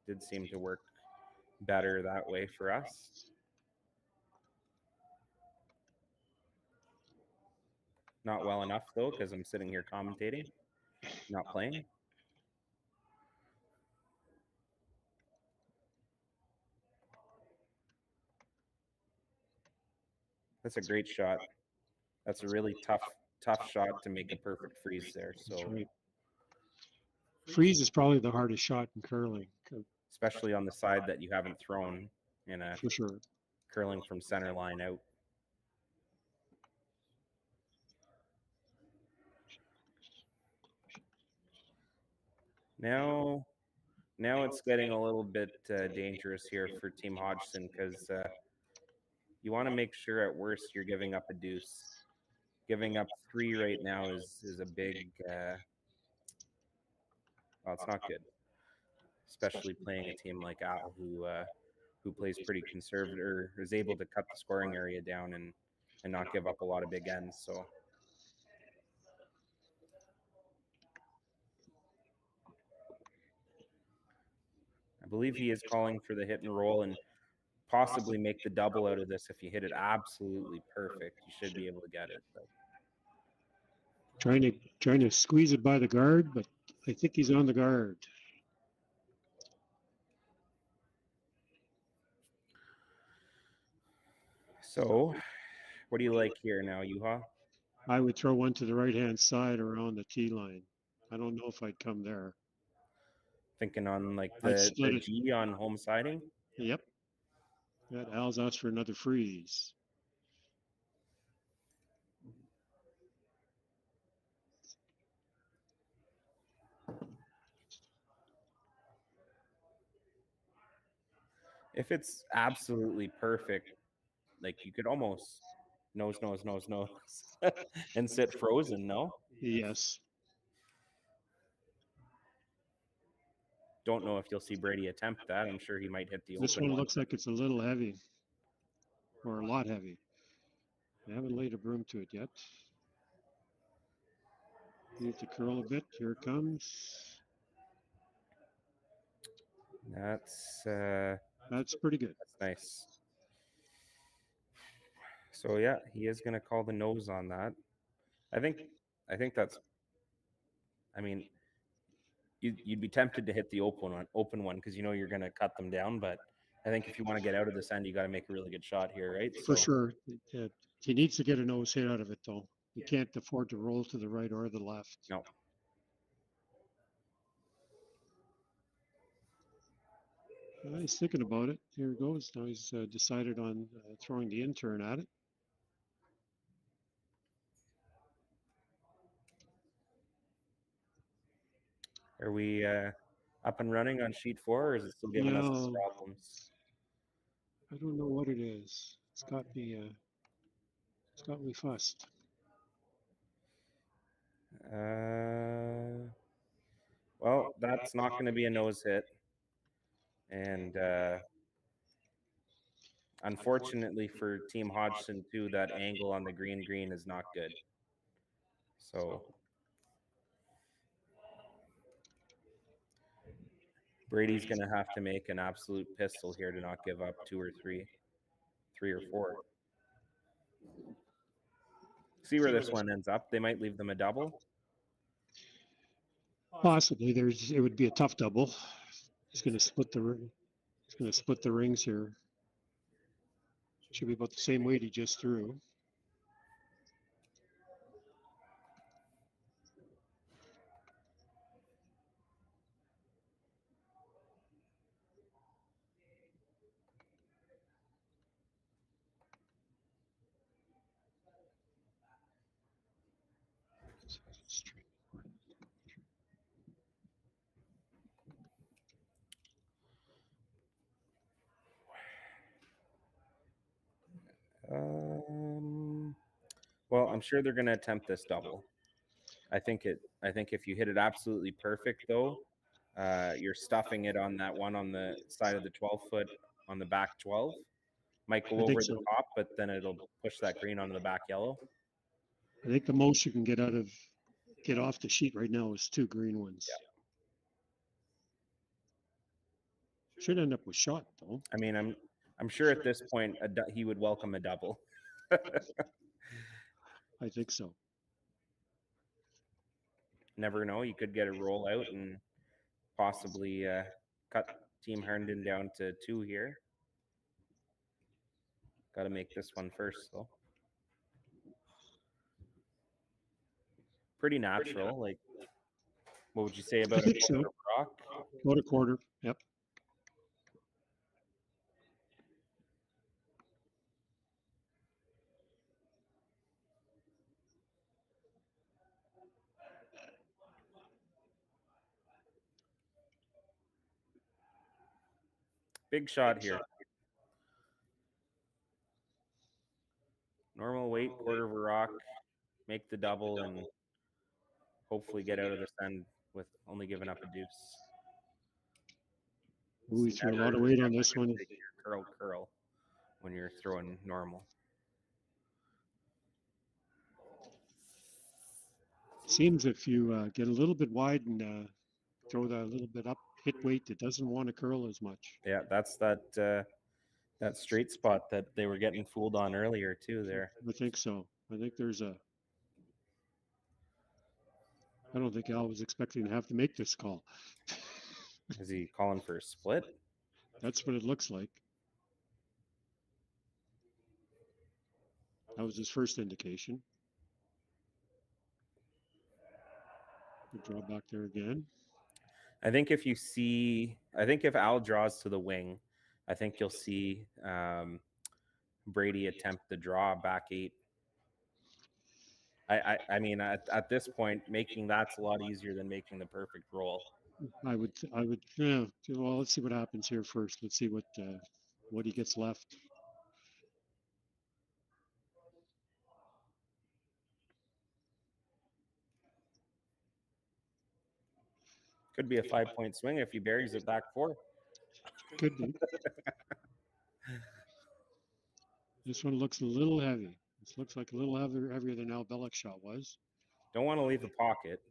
Did seem to work better that way for us. Not well enough though, because I'm sitting here commentating, not playing. That's a great shot. That's a really tough shot to make a perfect freeze there. That's So right. Freeze is probably the hardest shot in curling, especially on the side that you haven't thrown in a for sure. curling from center line out. Now it's getting a little bit dangerous here for Team Hodgson, because you want to make sure at worst you're giving up a deuce. Giving up 3 right now is a big. Well, it's not good, especially playing a team like Al, who plays pretty conservative, or is able to cut the scoring area down and not give up a lot of big ends. So. I believe he is calling for the hit and roll and possibly make the double out of this. If you hit it absolutely perfect, you should be able to get it. But. Trying to squeeze it by the guard, but I think he's on the guard. So, what do you like here now, Juha? I would throw one to the right-hand side around the tee line. I don't know if I'd come there. Thinking on like the G on home siding? Yep. That Al's asked for another freeze. If it's absolutely perfect, like you could almost nose and sit frozen, no? Yes. Don't know if you'll see Brady attempt that. I'm sure he might hit the This open one looks like it's a little heavy, or a lot heavy. I haven't laid a broom to it yet. Need to curl a bit. Here it comes. That's pretty good. That's nice. So yeah, he is going to call the nose on that. I think that's. I mean, you'd be tempted to hit the open one because you know you're going to cut them down. But I think if you want to get out of this end, you got to make a really good shot here, right? For sure. He needs to get a nose hit out of it, though. He can't afford to roll to the right or the left. No. He's thinking about it. Here it goes. Now he's decided on throwing the in-turn at it. Are we up and running on sheet 4, or is it still giving us problems? I don't know what it is. It's got me fussed. Well, that's not going to be a nose hit. And unfortunately for Team Hodgson too, that angle on the green is not good. So Brady's going to have to make an absolute pistol here to not give up 2 or 3 or 4. See where this one ends up. They might leave them a double. Possibly. It would be a tough double. He's going to split the rings here. Should be about the same weight he just threw. Well, I'm sure they're going to attempt this double. I think if you hit it absolutely perfect, though, you're stuffing it on that one on the side of the 12-foot on the back 12. Might go I think over so. the top, but then it'll push that green onto the back yellow. I think the most you can get off the sheet right now is 2 green ones. Should end up with shot though. I mean, I'm sure at this point he would welcome a double. I think so. Never know. You could get a roll out and possibly cut Team Herndon down to 2 here. Got to make this one first, though. Pretty natural. Like, what would you say about a think so. quarter rock? About a quarter. Yep. Big shot here. Normal weight, quarter of a rock, make the double, and hopefully get out of this end with only giving up a deuce. We threw a lot of weight on this one. Curl when you're throwing normal. Seems if you get a little bit wide and throw that a little bit up, hit weight, it doesn't want to curl as much. Yeah, that's that straight spot that they were getting fooled on earlier too there. I think so. I think I don't think Al was expecting to have to make this call. Is he calling for a split? That's what it looks like. That was his first indication. Good draw back there again. I think if Al draws to the wing, I think you'll see Brady attempt the draw back 8. I mean, at this point, making that's a lot easier than making the perfect roll. I would, yeah. Well, let's see what happens here first. Let's see what he gets left. Could be a 5-point swing if he buries it back 4. Could be. This one looks a little heavy. This looks like a little heavier than Al Bellick's shot was. Don't want to leave the pocket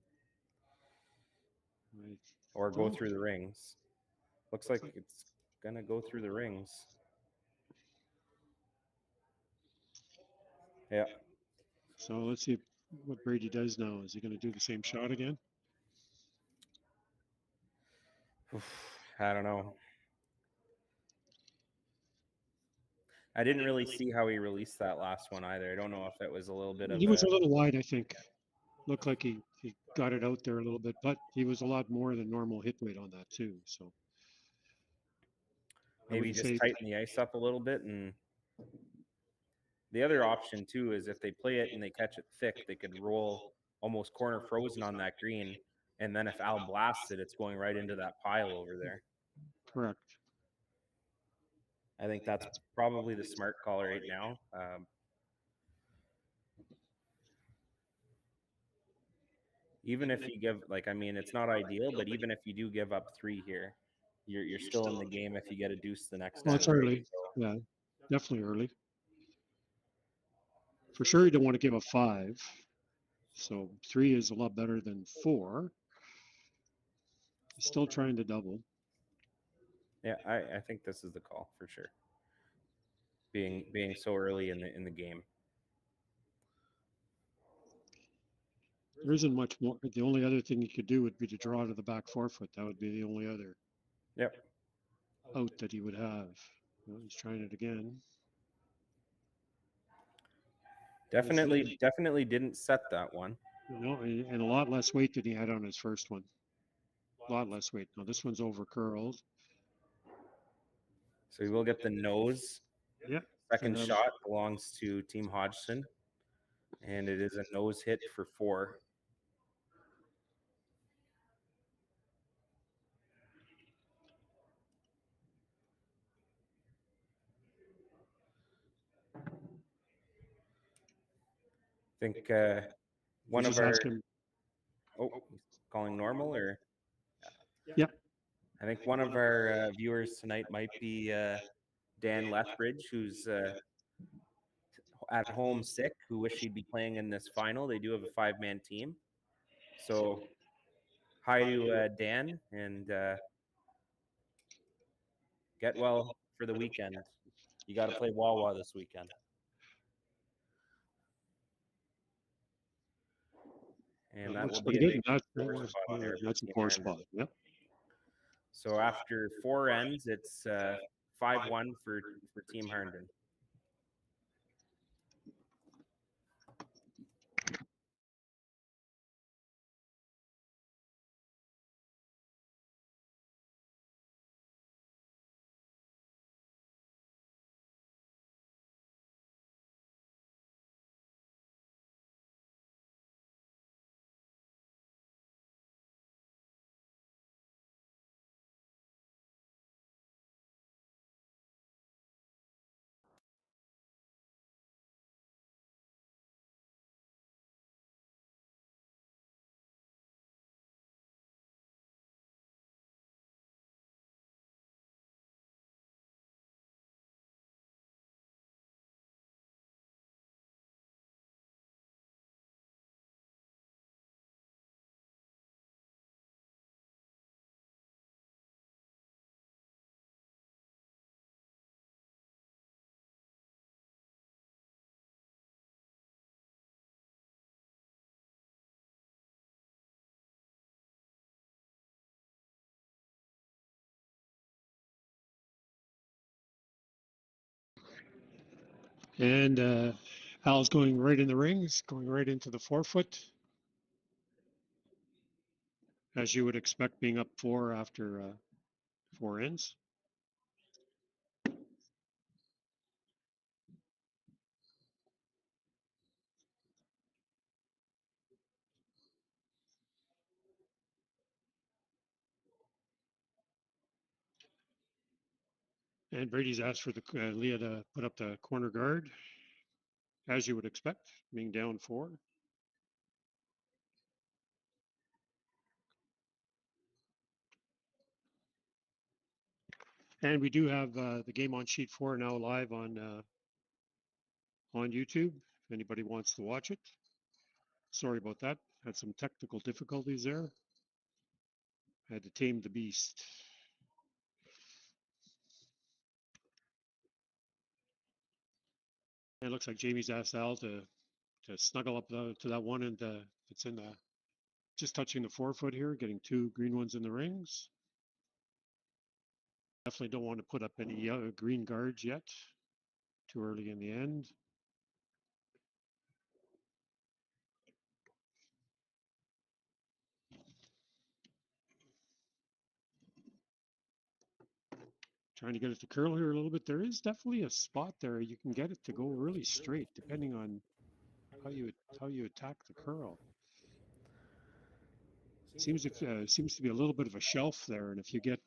Right. or go through the rings. Looks like it's gonna go through the rings. Yeah. So let's see what Brady does now. Is he going to do the same shot again? I don't know. I didn't really see how he released that last one either. I don't know if it was a little bit of He was a little wide, I think. Looked like he got it out there a little bit, but he was a lot more than normal hit weight on that too. So maybe just tighten the ice up a little bit. And the other option too is if they play it and they catch it thick, they could roll almost corner frozen on that green. And then if Al blasts it, it's going right into that pile over there. Correct. I think that's probably the smart call right now. Even if you give, like, I mean, it's not ideal, but even if you do give up 3 here, you're still in the game if you get a deuce the next time. Well, it's early. Yeah, definitely early. For sure, you don't want to give a 5. So 3 is a lot better than 4. He's still trying to double. Yeah, I think this is the call for sure. Being so early in the game. There isn't much more. The only other thing you could do would be to draw to the back 4-foot. That would be the only other out that he would have. Well, he's trying it again. Definitely didn't set that one. No, and a lot less weight than he had on his first one. A lot less weight. Now this one's over curled. So we will get the nose. Yep. Second shot belongs to Team Hodgson. And it is a nose hit for 4. think one Just of our ask him. he's calling normal, or Yeah. I think one of our viewers tonight might be Dan Lethbridge, who's at home sick, who wish he'd be playing in this final. They do have a 5-man team. So hi to Dan, and get well for the weekend. You got to play Wawa this weekend. And that Looks will be pretty a good. big That's, four spot there for that's a Team poor Ireland. spot. Yep. So after 4 ends, it's 5-1 for Team Herndon. And Al's going right in the rings, going right into the 4-foot, as you would expect, being up 4 after 4 ends. And Brady's asked for the Leah to put up the corner guard, as you would expect, being down 4. And we do have the game on sheet 4 now live on YouTube. If anybody wants to watch it. Sorry about that. Had some technical difficulties there. Had to tame the beast. And it looks like Jamie's asked Al to snuggle up to that one, and it's in the just touching the 4-foot here, getting 2 green ones in the rings. Definitely don't want to put up any green guards yet. Too early in the end. Trying to get it to curl here a little bit. There is definitely a spot there you can get it to go really straight, depending on how you attack the curl. Seems to be a little bit of a shelf there, and if you get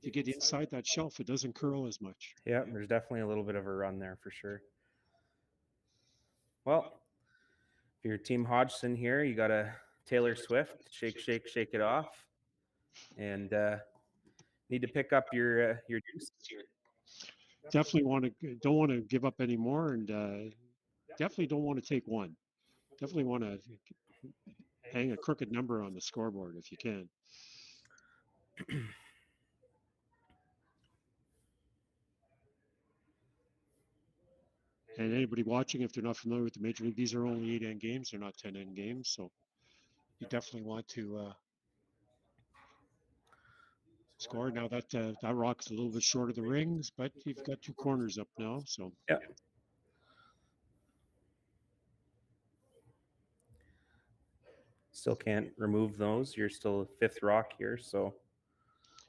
inside that shelf, it doesn't curl as much. Yeah, there's definitely a little bit of a run there for sure. Well, if you're Team Hodgson here, you got a Taylor Swift, shake, shake, shake it off, and need to pick up your juice here. Definitely don't want to give up any more, and definitely don't want to take one. Definitely want to hang a crooked number on the scoreboard if you can. And anybody watching, if they're not familiar with the Major League, these are only 8-end games. They're not 10-end games. So you definitely want to score. Now that rock's a little bit short of the rings, but you've got 2 corners up now. So yeah. Still can't remove those. You're still a 5th rock here, so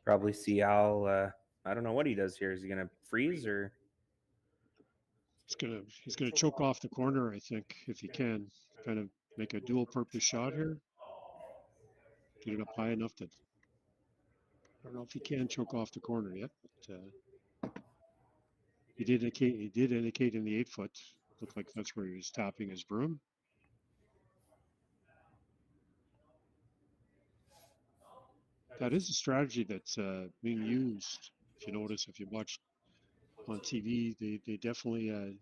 probably see Al. I don't know what he does here. Is he gonna freeze or? He's gonna choke off the corner, I think, if he can. Kind of make a dual purpose shot here. Get it up high enough that I don't know if he can choke off the corner yet, but he did indicate in the 8-foot. Looked like that's where he was tapping his broom. That is a strategy that's being used. If you notice, if you watch on TV, they definitely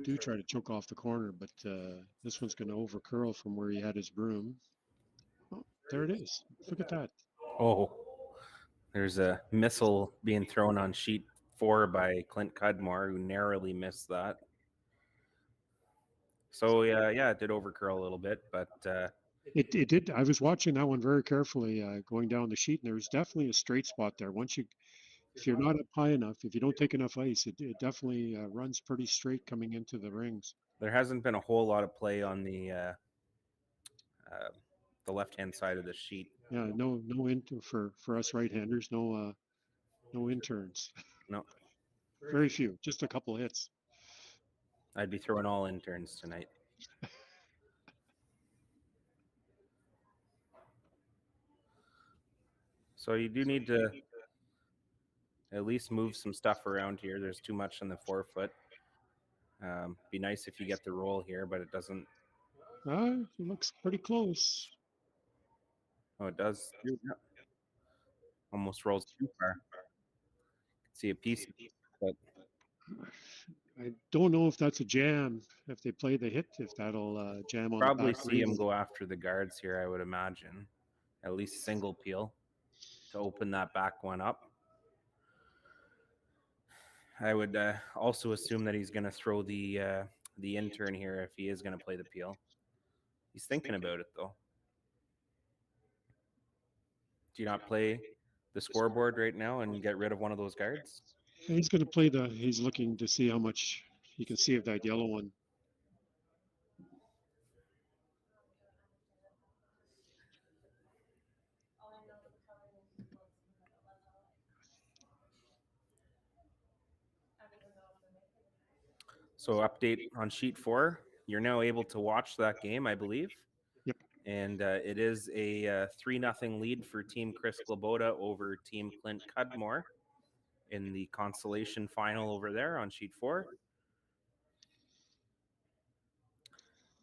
do try to choke off the corner, but this one's going to over curl from where he had his broom. Oh, there it is. Look at that. Oh, there's a missile being thrown on sheet 4 by Clint Cudmore, who narrowly missed that. So yeah, it did over curl a little bit, but It did. I was watching that one very carefully, going down the sheet, and there was definitely a straight spot there. If you're not up high enough, if you don't take enough ice, it definitely runs pretty straight coming into the rings. there hasn't been a whole lot of play on the left-hand side of the sheet. Yeah, no for us right-handers, no interns. No, Very few, just a couple hits. I'd be throwing all interns tonight. So you do need to at least move some stuff around here. There's too much on the forefoot. Be nice if you get the roll here, but it doesn't. It looks pretty close. Oh, it does. Almost rolls too far. See a piece, but I don't know if that's a jam. If they play the hit, if that'll jam on. probably the back see him ring. go after the guards here, I would imagine. At least single peel to open that back one up. I would also assume that he's going to throw the intern here if he is going to play the peel. He's thinking about it, though. Do you not play the scoreboard right now and get rid of one of those guards? He's going to play he's looking to see how much he can see of that yellow one. So update on sheet 4. You're now able to watch that game, I believe. Yep. And it is a 3-0 lead for Team Chris Globoda over Team Clint Cudmore in the consolation final over there on sheet 4.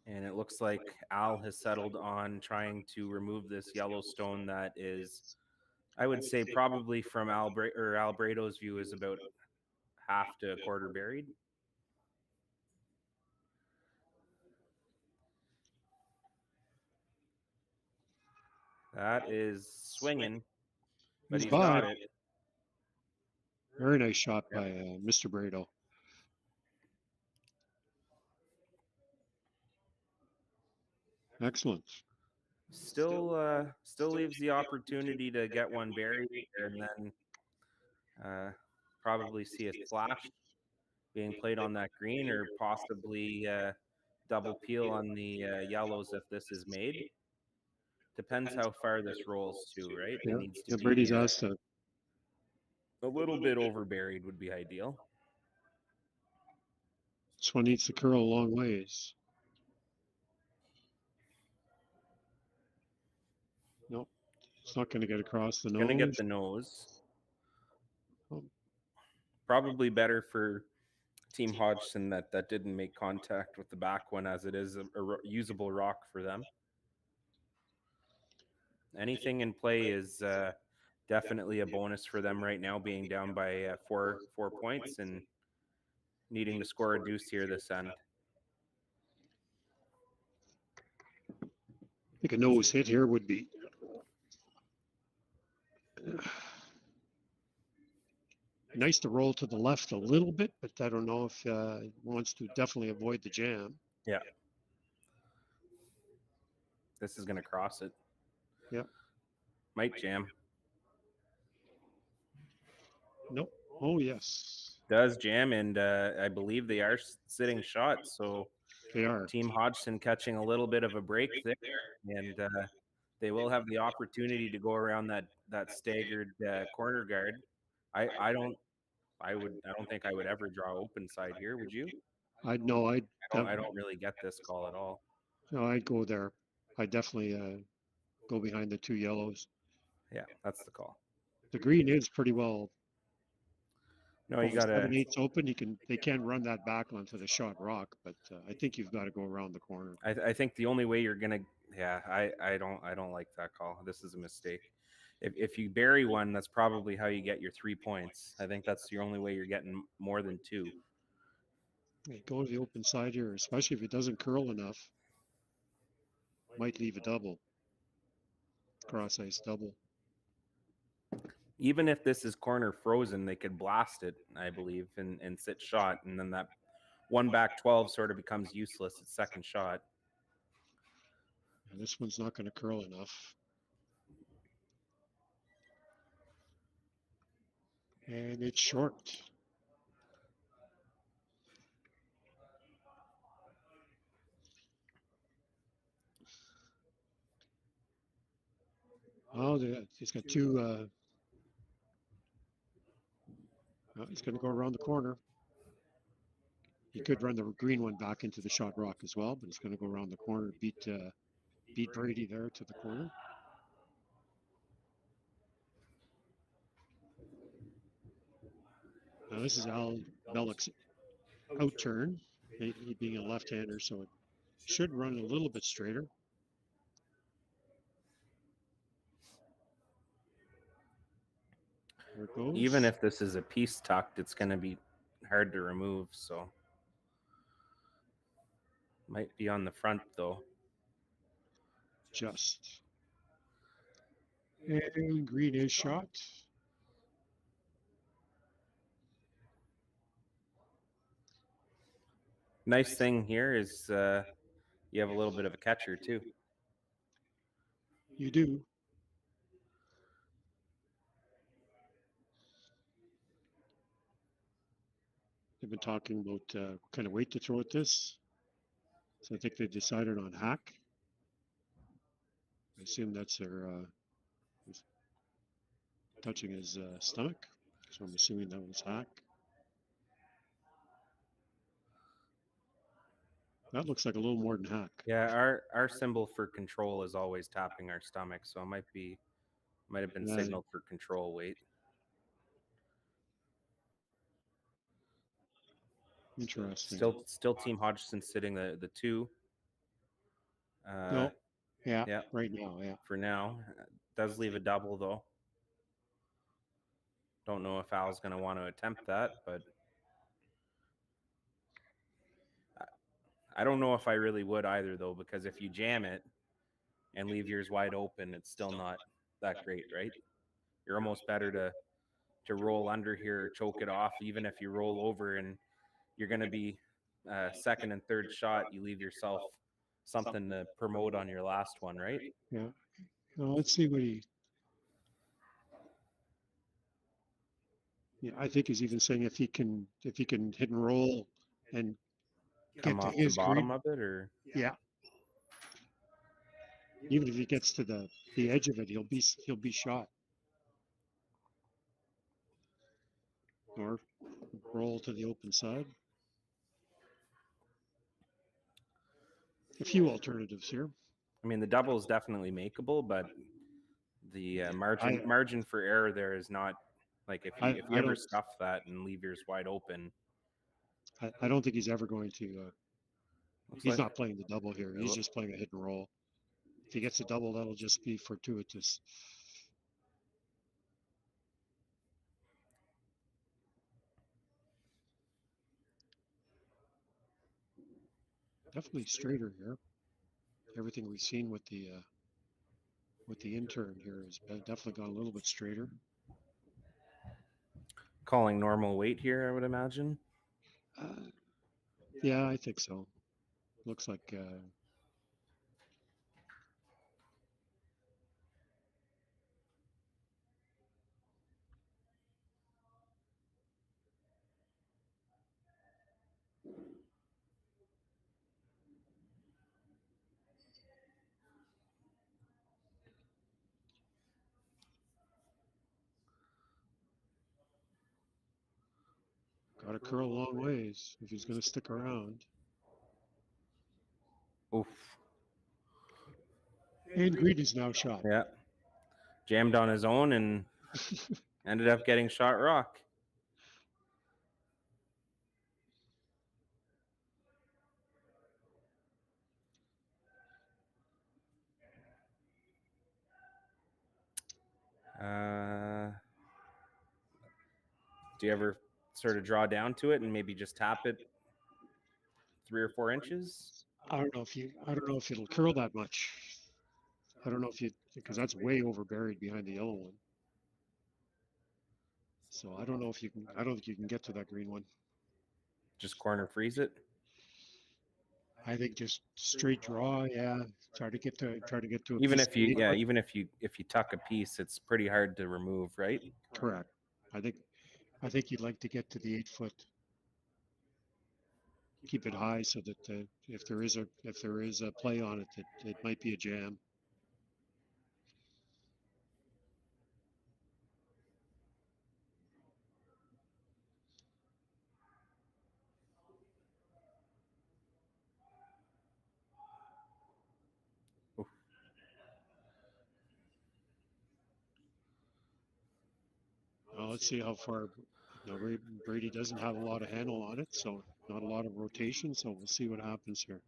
And it looks like Al has settled on trying to remove this yellow stone that is, I would say, probably from Albrado's view, is about half to a quarter buried. That is swinging, but he's got it. Very nice shot by Mr. Brado. Excellent. Still leaves the opportunity to get one buried and then probably see a flash being played on that green, or possibly double peel on the yellows if this is made. Depends how far this rolls to, right? Yeah, It needs to be Brady's asked to. a little bit over buried would be ideal. This one needs to curl a long ways. Nope, it's not going to get across the nose. Going to get the nose. Oh. Probably better for Team Hodgson that didn't make contact with the back one, as it is a usable rock for them. Anything in play is definitely a bonus for them right now, being down by 4 points and needing to score a deuce here this end. I think a nose hit here would be nice to roll to the left a little bit, but I don't know if he wants to definitely avoid the jam. Yeah. This is going to cross it. Yep. Might jam. Nope. Oh, yes. Does jam, and I believe they are sitting shots, so They are. Team Hodgson catching a little bit of a break there, and they will have the opportunity to go around that staggered corner guard. I don't think I would ever draw open side here. Would you? I don't really get this call at all. No, I'd go there. I definitely go behind the two yellows. Yeah, that's the call. The green is pretty well. No, you over gotta. 7/8 open, they can run that back onto the shot rock, but I think you've got to go around the corner. I think the only way you're gonna. Yeah, I don't like that call. This is a mistake. If you bury one, that's probably how you get your 3 points. I think that's your only way you're getting more than 2. Yeah, go to the open side here, especially if it doesn't curl enough. Might leave a double. Cross ice double. Even if this is corner frozen, they could blast it, I believe, and sit shot, and then that one back 12 sort of becomes useless at second shot. And this one's not going to curl enough. And it's short. Oh, he's got two. He's going to go around the corner. He could run the green one back into the shot rock as well, but he's going to go around the corner, beat Brady there to the corner. Now this is Al Bellick's out turn, he being a left-hander, so it should run a little bit straighter. There it goes. Even if this is a piece tucked, it's going to be hard to remove, so might be on the front though. Just. And green is shot. Nice thing here is you have a little bit of a catcher too. You do. They've been talking about what kind of weight to throw at this. So I think they decided on hack. I assume that's their touching his stomach. So I'm assuming that was hack. That looks like a little more than hack. Yeah, our symbol for control is always tapping our stomach, so it might have been Yeah. signaled for control weight. Interesting. Still Team Hodgson sitting the 2. No. Yeah, yeah. right now, yeah. For now. Does leave a double though. Don't know if Al's going to want to attempt that, but I don't know if I really would either though, because if you jam it and leave yours wide open, it's still not that great, right? You're almost better to roll under here, choke it off, even if you roll over and you're going to be second and third shot, you leave yourself something to promote on your last one, right? Yeah. Well, let's see what he. Yeah, I think he's even saying if he can hit and roll and Come get to off the his bottom green. of it, or Yeah. Even if he gets to the edge of it, he'll be shot. Or roll to the open side. A few alternatives here. I mean, the double is definitely makeable, but the margin for error there is not like if you ever stuff that and leave yours wide open. I don't think he's ever going to. He's like, not playing the double here. He's just playing a hit and roll. If he gets a double, that'll just be fortuitous. Definitely straighter here. Everything we've seen with the intern here has definitely gone a little bit straighter. Calling normal weight here, I would imagine. Yeah, I think so. Looks like got to curl a long ways if he's going to stick around. Oof. And Green is now shot. Yeah. Jammed on his own and ended up getting shot rock. Do you ever sort of draw down to it and maybe just tap it 3 or 4 inches? I don't know if it'll curl that much. I don't know if because that's way over buried behind the yellow one. So I don't know if you can. I don't think you can get to that green one. Just corner freeze it? I think just straight draw. Yeah, try to get to a Even piece if you, of yeah, paper. even if you tuck a piece, it's pretty hard to remove, right? Correct. I think you'd like to get to the 8 foot. Keep it high so that if there is a play on it, it might be a jam. Oof. Let's see how far. No, Brady doesn't have a lot of handle on it, so not a lot of rotation. So we'll see what happens here.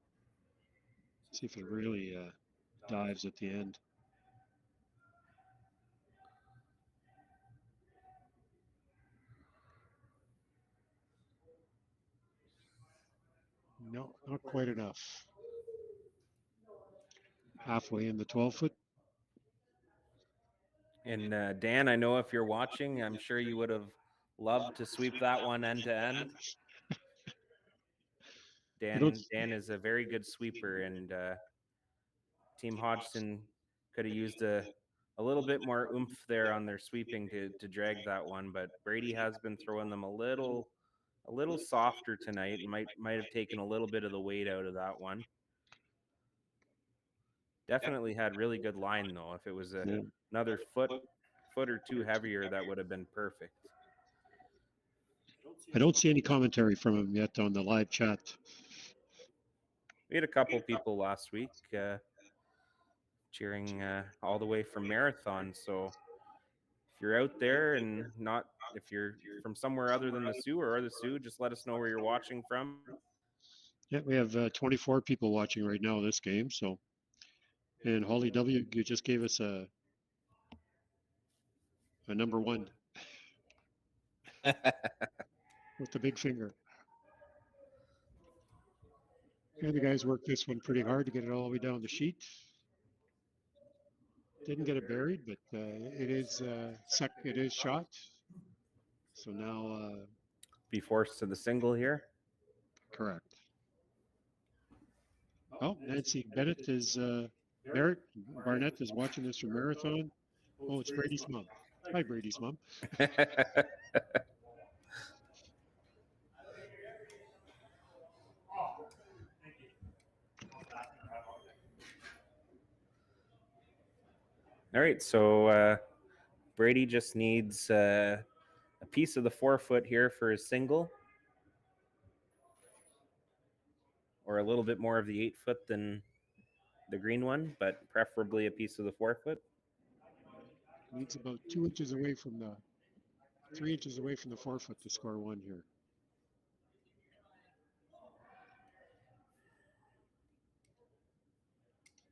See if it really dives at the end. No, not quite enough. Halfway in the 12 foot. And Dan, I know if you're watching, I'm sure you would have loved to sweep that one end to end. Dan is a very good sweeper, and Team Hodgson could have used a little bit more oomph there on their sweeping to drag that one, but Brady has been throwing them a little softer tonight. Might have taken a little bit of the weight out of that one. Definitely had really good line though. If it was another foot or two heavier, that would have been perfect. I don't see any commentary from him yet on the live chat. We had a couple people last week cheering all the way from Marathon. So if you're out there and if you're from somewhere other than the Sioux or the Sioux, just let us know where you're watching from. Yeah, we have 24 people watching right now this game. So, and Holly W, you just gave us a number 1 with the big finger. And the guys worked this one pretty hard to get it all the way down the sheet. Didn't get it buried, but it is shot. So now be forced to the single here. Correct. Oh, Nancy Bennett is Barrett Barnett is watching this from Marathon. Oh, it's Brady's mom. Hi, Brady's mom. All right, so Brady just needs a piece of the 4 foot here for his single, or a little bit more of the 8 foot than the green one, but preferably a piece of the 4 foot. Needs about 2 inches away from 3 inches away from the 4 foot to score 1 here.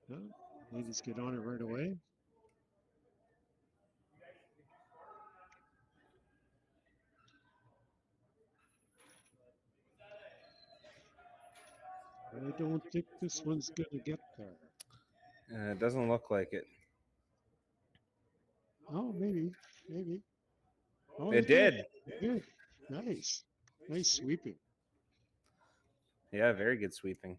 No, ladies get on it right away. I don't think this one's going to get there. It doesn't look like it. Oh, maybe. Oh, It did. It did. Nice sweeping. Yeah, very good sweeping.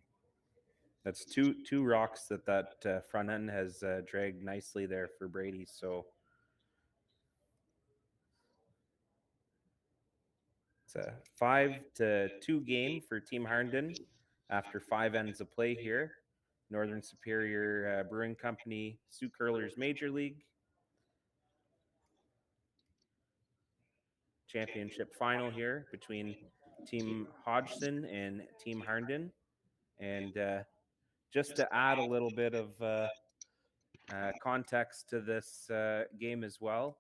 That's two rocks that front end has dragged nicely there for Brady. So it's a 5-2 game for Team Harnden after 5 ends of play here. Northern Superior Brewing Company Sioux Curlers Major League Championship final here between Team Hodgson and Team Harnden. And just to add a little bit of context to this game as well,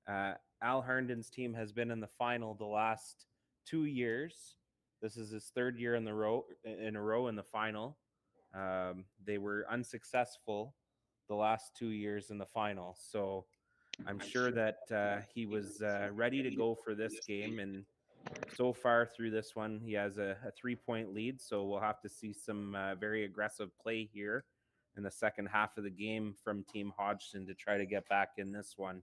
Al Harnden's team has been in the final the last 2 years. This is his 3rd year in a row in the final. They were unsuccessful the last 2 years in the final. So I'm sure that he was ready to go for this game, and so far through this one, he has a 3-point lead. So we'll have to see some very aggressive play here in the second half of the game from Team Hodgson to try to get back in this one.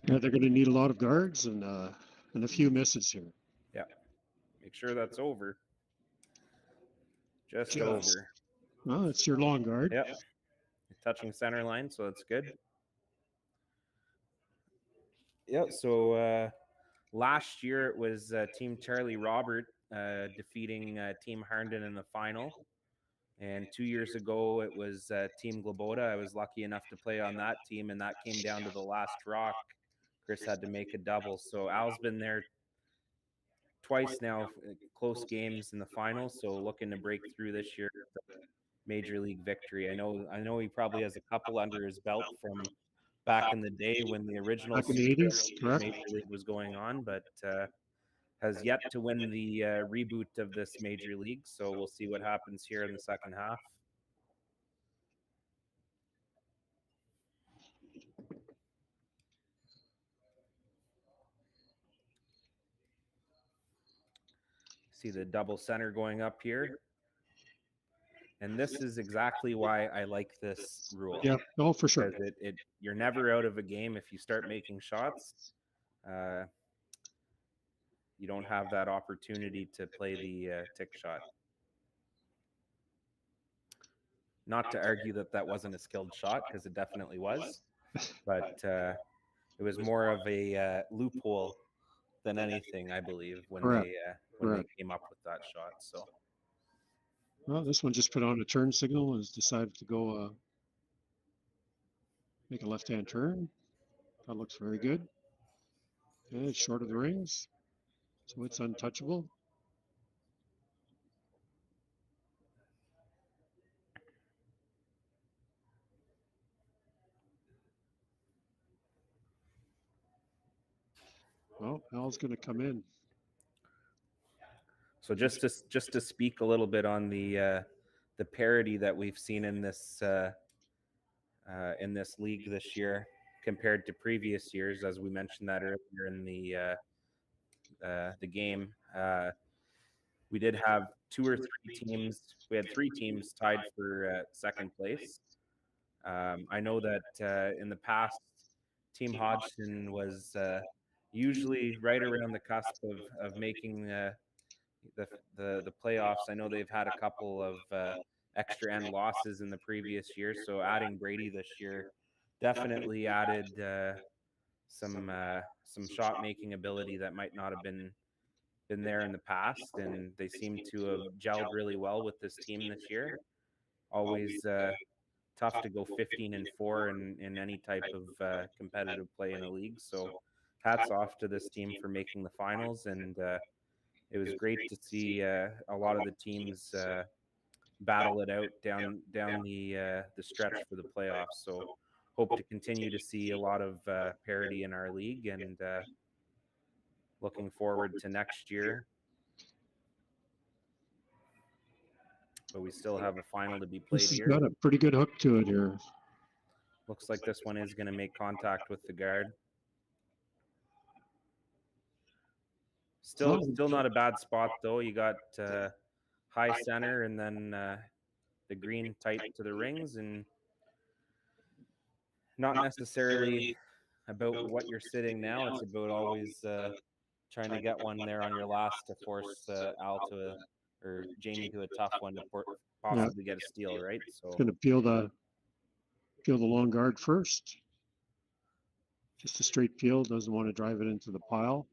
Yeah, they're going to need a lot of guards and a few misses here. Yeah, make sure that's over. Just Just. over. Well, it's your long guard. Yep. Touching center line, so that's good. Yeah, so last year it was Team Charlie Robert defeating Team Harnden in the final. And 2 years ago, it was Team Glabota. I was lucky enough to play on that team, and that came down to the last rock. Chris had to make a double. So Al's been there twice now, close games in the finals. So looking to break through this year, major league victory. I know he probably has a couple under his belt from back in the day when the original Back in the 80s, correct? major league was going on, but has yet to win the reboot of this major league. So we'll see what happens here in the second half. See the double center going up here. And this is exactly why I like this rule. Yeah, oh, for sure. Because you're never out of a game if you start making shots. You don't have that opportunity to play the tick shot. Not to argue that wasn't a skilled shot, because it definitely was. But it was more of a loophole than anything, I believe, when they came up with that shot. So. Well, this one just put on a turn signal and has decided to go make a left-hand turn. That looks very good. Yeah, it's short of the rings, so it's untouchable. Well, Al's going to come in. So just to speak a little bit on the parity that we've seen in this league this year compared to previous years, as we mentioned that earlier in the game, we did have 2 or 3 teams. We had 3 teams tied for second place. I know that in the past, Team Hodgson was usually right around the cusp of making the playoffs. I know they've had a couple of extra end losses in the previous year, so adding Brady this year definitely added some shot making ability that might not have been there in the past, and they seem to have gelled really well with this team this year. Always tough to go 15-4 in any type of competitive play in a league. So hats off to this team for making the finals, and it was great to see a lot of the teams battle it out down the stretch for the playoffs. So hope to continue to see a lot of parity in our league, and looking forward to next year. But we still have a final to be played This has here. got a pretty good hook to it here. Looks like this one is going to make contact with the guard. Still not a bad spot, though. You got high center and then the green tight to the rings, and not necessarily about what you're sitting now. It's about always trying to get one there on your last to force Al or Jamie to a tough one to possibly get a steal, right? So It's going to peel the long guard first. Just a straight peel. Doesn't want to drive it into the pile.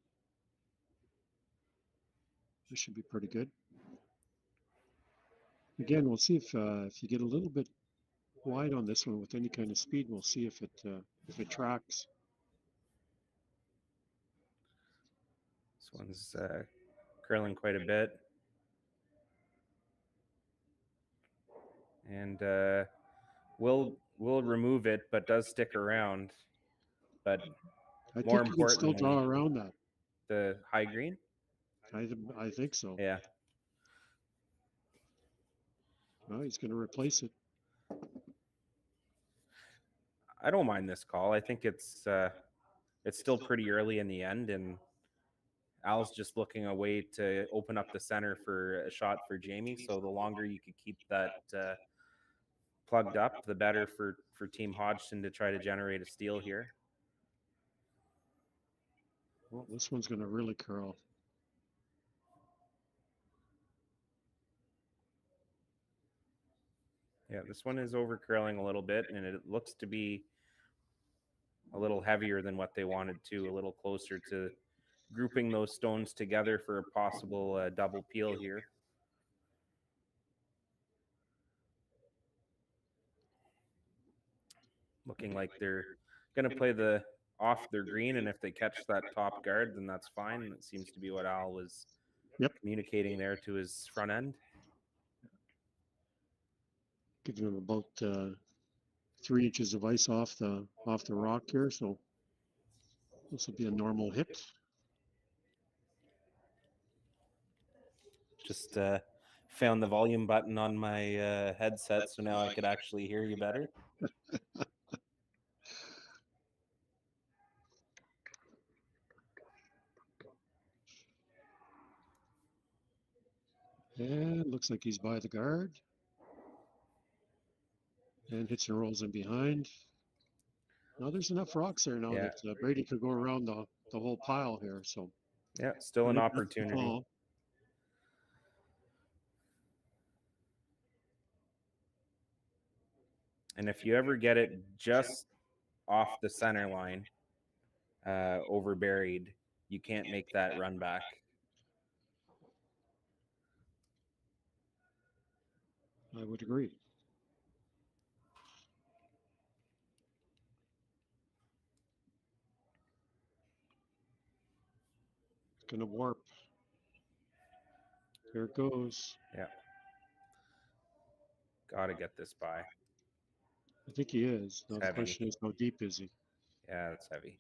This should be pretty good. Again, we'll see if you get a little bit wide on this one with any kind of speed. We'll see if it tracks. this one's curling quite a bit. And we'll remove it, but does stick around. But I more think you can still draw importantly, around that. the high green. I think so. Yeah. Well, he's going to replace it. I don't mind this call. I think it's still pretty early in the end, and Al's just looking a way to open up the center for a shot for Jamie. So the longer you could keep that plugged up, the better for Team Hodgson to try to generate a steal here. Well, this one's going to really curl. Yeah, this one is over curling a little bit, and it looks to be a little heavier than what they wanted to, a little closer to grouping those stones together for a possible double peel here. Looking like they're going to play the off their green, and if they catch that top guard, then that's fine. It seems to be what Al was communicating there to his front end. Giving him about 3 inches of ice off the rock here, so this will be a normal hit. Just found the volume button on my headset, so now I could actually hear you better. And looks like he's by the guard. And hits and rolls in behind. Now there's enough rocks there now that Brady could go around the whole pile here. So yeah, still an opportunity. And if you ever get it just off the center line, over buried, you can't make that run back. I would agree. It's gonna warp. Here it goes. Yeah. Gotta get this by. I think he is. Now the question is, how deep is he? Yeah, it's heavy.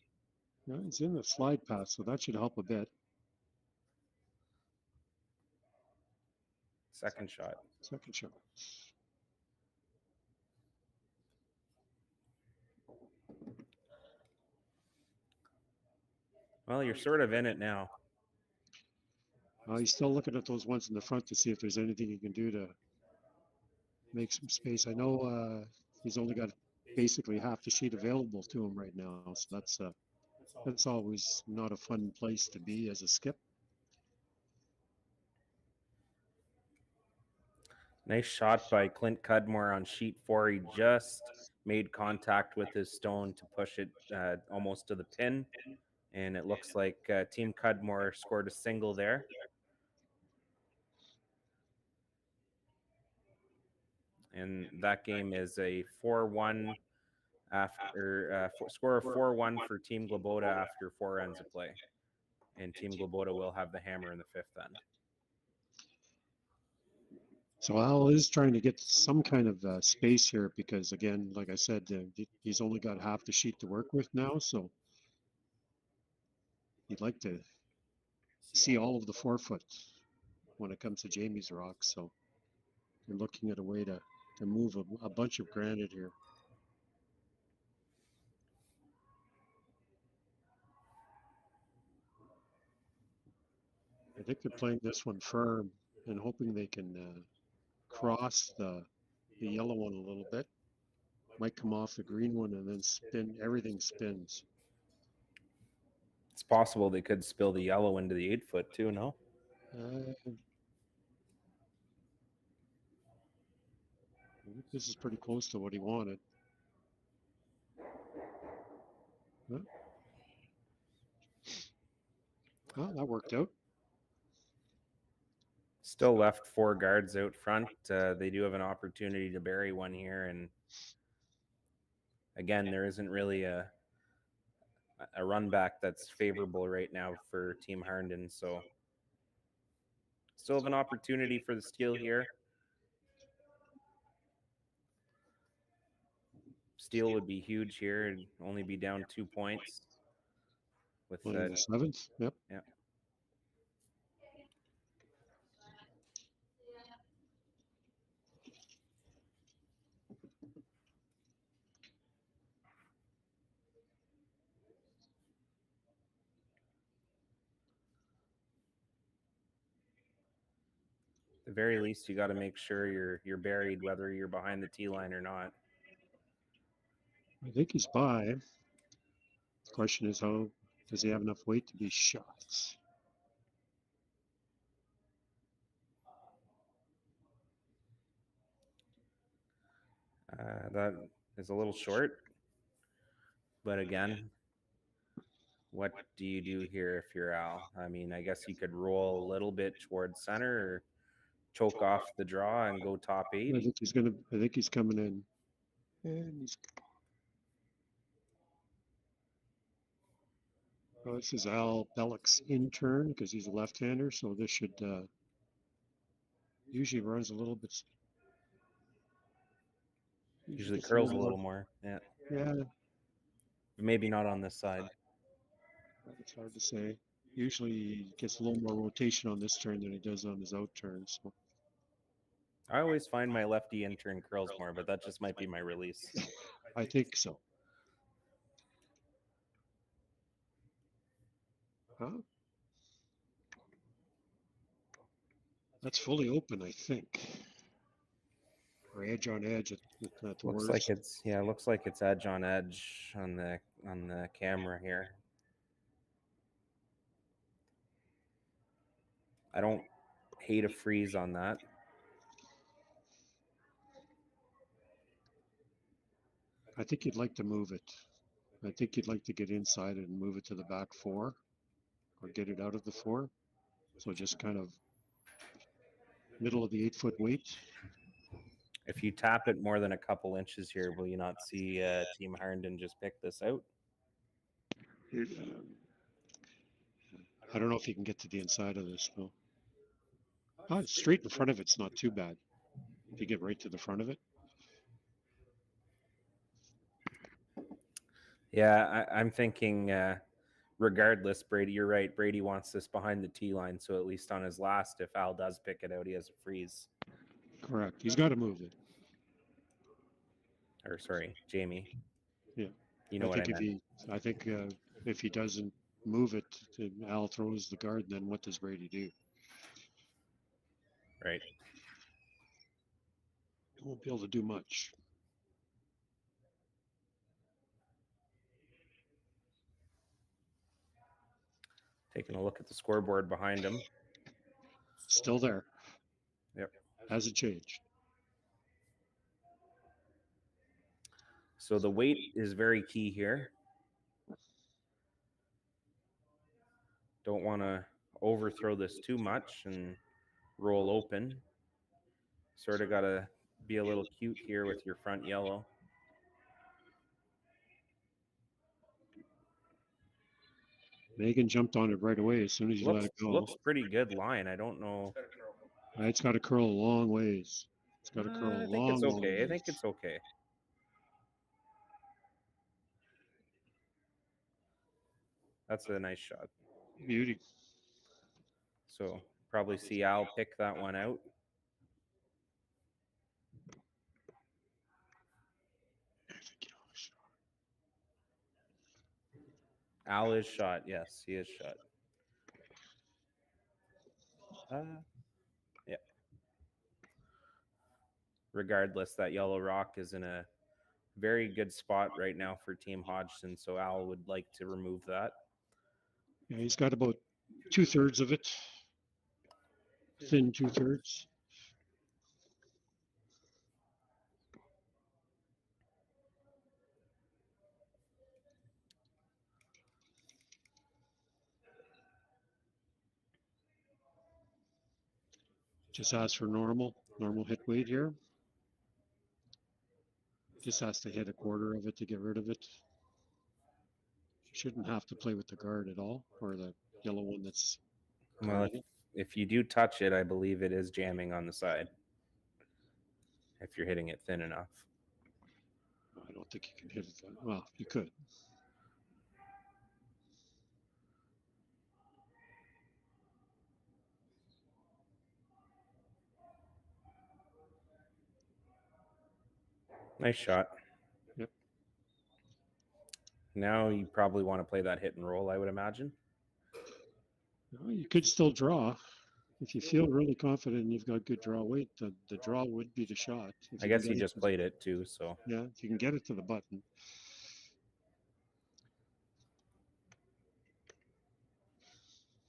No, it's in the slide path, so that should help a bit. Second shot. Second shot. Well, you're sort of in it now. He's still looking at those ones in the front to see if there's anything he can do to make some space. I know he's only got basically half the sheet available to him right now, so that's always not a fun place to be as a skip. Nice shot by Clint Cudmore on sheet 4. He just made contact with his stone to push it almost to the pin. And it looks like Team Cudmore scored a single there. And that game is a 4-1 after score of 4-1 for Team Glabota after 4 ends of play. And Team Glabota will have the hammer in the 5th end. So Al is trying to get some kind of space here because, again, like I said, he's only got half the sheet to work with now. So he'd like to see all of the 4-foot when it comes to Jamie's rocks. So they're looking at a way to move a bunch of granite here. I think they're playing this one firm and hoping they can cross the yellow one a little bit. Might come off the green one and then spin. Everything spins. It's possible they could spill the yellow into the 8-foot too, no? This is pretty close to what he wanted. Huh? Well, that worked out. Still left 4 guards out front. They do have an opportunity to bury one here. And again, there isn't really a run back that's favorable right now for Team Harnden. So still have an opportunity for the steal here. Steal would be huge here and only be down 2 points. With the 7th, yep. Yeah. the very least, you got to make sure you're buried, whether you're behind the tee line or not. I think he's by. The question is, how does he have enough weight to be shot? That is a little short, but again, what do you do here if you're Al? I mean, I guess you could roll a little bit towards center or choke off the draw and go top I 8. think he's gonna. I think he's coming in, and he's. Oh, this is Al Bellick's intern because he's a left-hander, so this should usually runs a little bit. Usually gets curls a little more. Yeah, Yeah, but maybe not on this side. it's hard to say. Usually he gets a little more rotation on this turn than he does on his out turn. So I always find my lefty intern curls more, but that just might be my release. I think so. Huh? That's fully open, I think. Or edge on edge at the Looks worst. like it's looks like it's edge on edge on the camera here. I don't hate a freeze on that. I think you'd like to move it. I think you'd like to get inside it and move it to the back 4 or get it out of the 4. So just kind of middle of the 8-foot weight. If you tap it more than a couple inches here, will you not see Team Harnden just pick this out? I don't know if you can get to the inside of this though. Oh, straight in front of it's not too bad. If you get right to the front of it. Yeah, I'm thinking regardless, Brady, you're right. Brady wants this behind the tee line, so at least on his last, if Al does pick it out, he has a freeze. Correct. He's got to move it. Or sorry, Jamie. Yeah. You know what I meant. I think if he doesn't move it, Al throws the guard, then what does Brady do? Right. He won't be able to do much. Taking a look at the scoreboard behind him. Still there. Yep. Hasn't changed. So the weight is very key here. Don't want to overthrow this too much and roll open. Sort of got to be a little cute here with your front yellow. Megan jumped on it right away as soon as you let it go. Looks pretty good line. I don't know. It's got to curl a long ways. It's got to curl a long I think it's long okay. ways. I think it's okay. That's a nice shot. Beauty. So probably see Al pick that one out. Al is shot. Yes, he is shot. Yeah. Regardless, that yellow rock is in a very good spot right now for Team Hodgson, so Al would like to remove that. Yeah, he's got about 2/3 of it. Thin 2/3. Just ask for normal hit weight here. Just has to hit a quarter of it to get rid of it. Shouldn't have to play with the guard at all, or the yellow one that's. Well, if you do touch it, I believe it is jamming on the side. If you're hitting it thin enough. I don't think you can hit it that well. You could. Nice shot. Yep. Now you probably want to play that hit and roll, I would imagine. Well, you could still draw If you feel really confident and you've got good draw weight, the draw would be the shot. If I you can guess he get it just to- played it too, so Yeah, if you can get it to the button.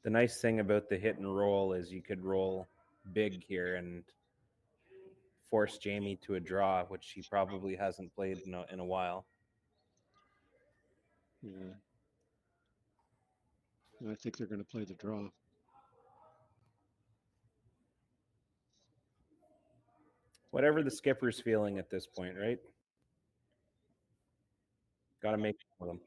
the nice thing about the hit and roll is you could roll big here and force Jamie to a draw, which he probably hasn't played in a while. Yeah. I think they're going to play the draw. Whatever the skipper's feeling at this point, right? Got to make it with them.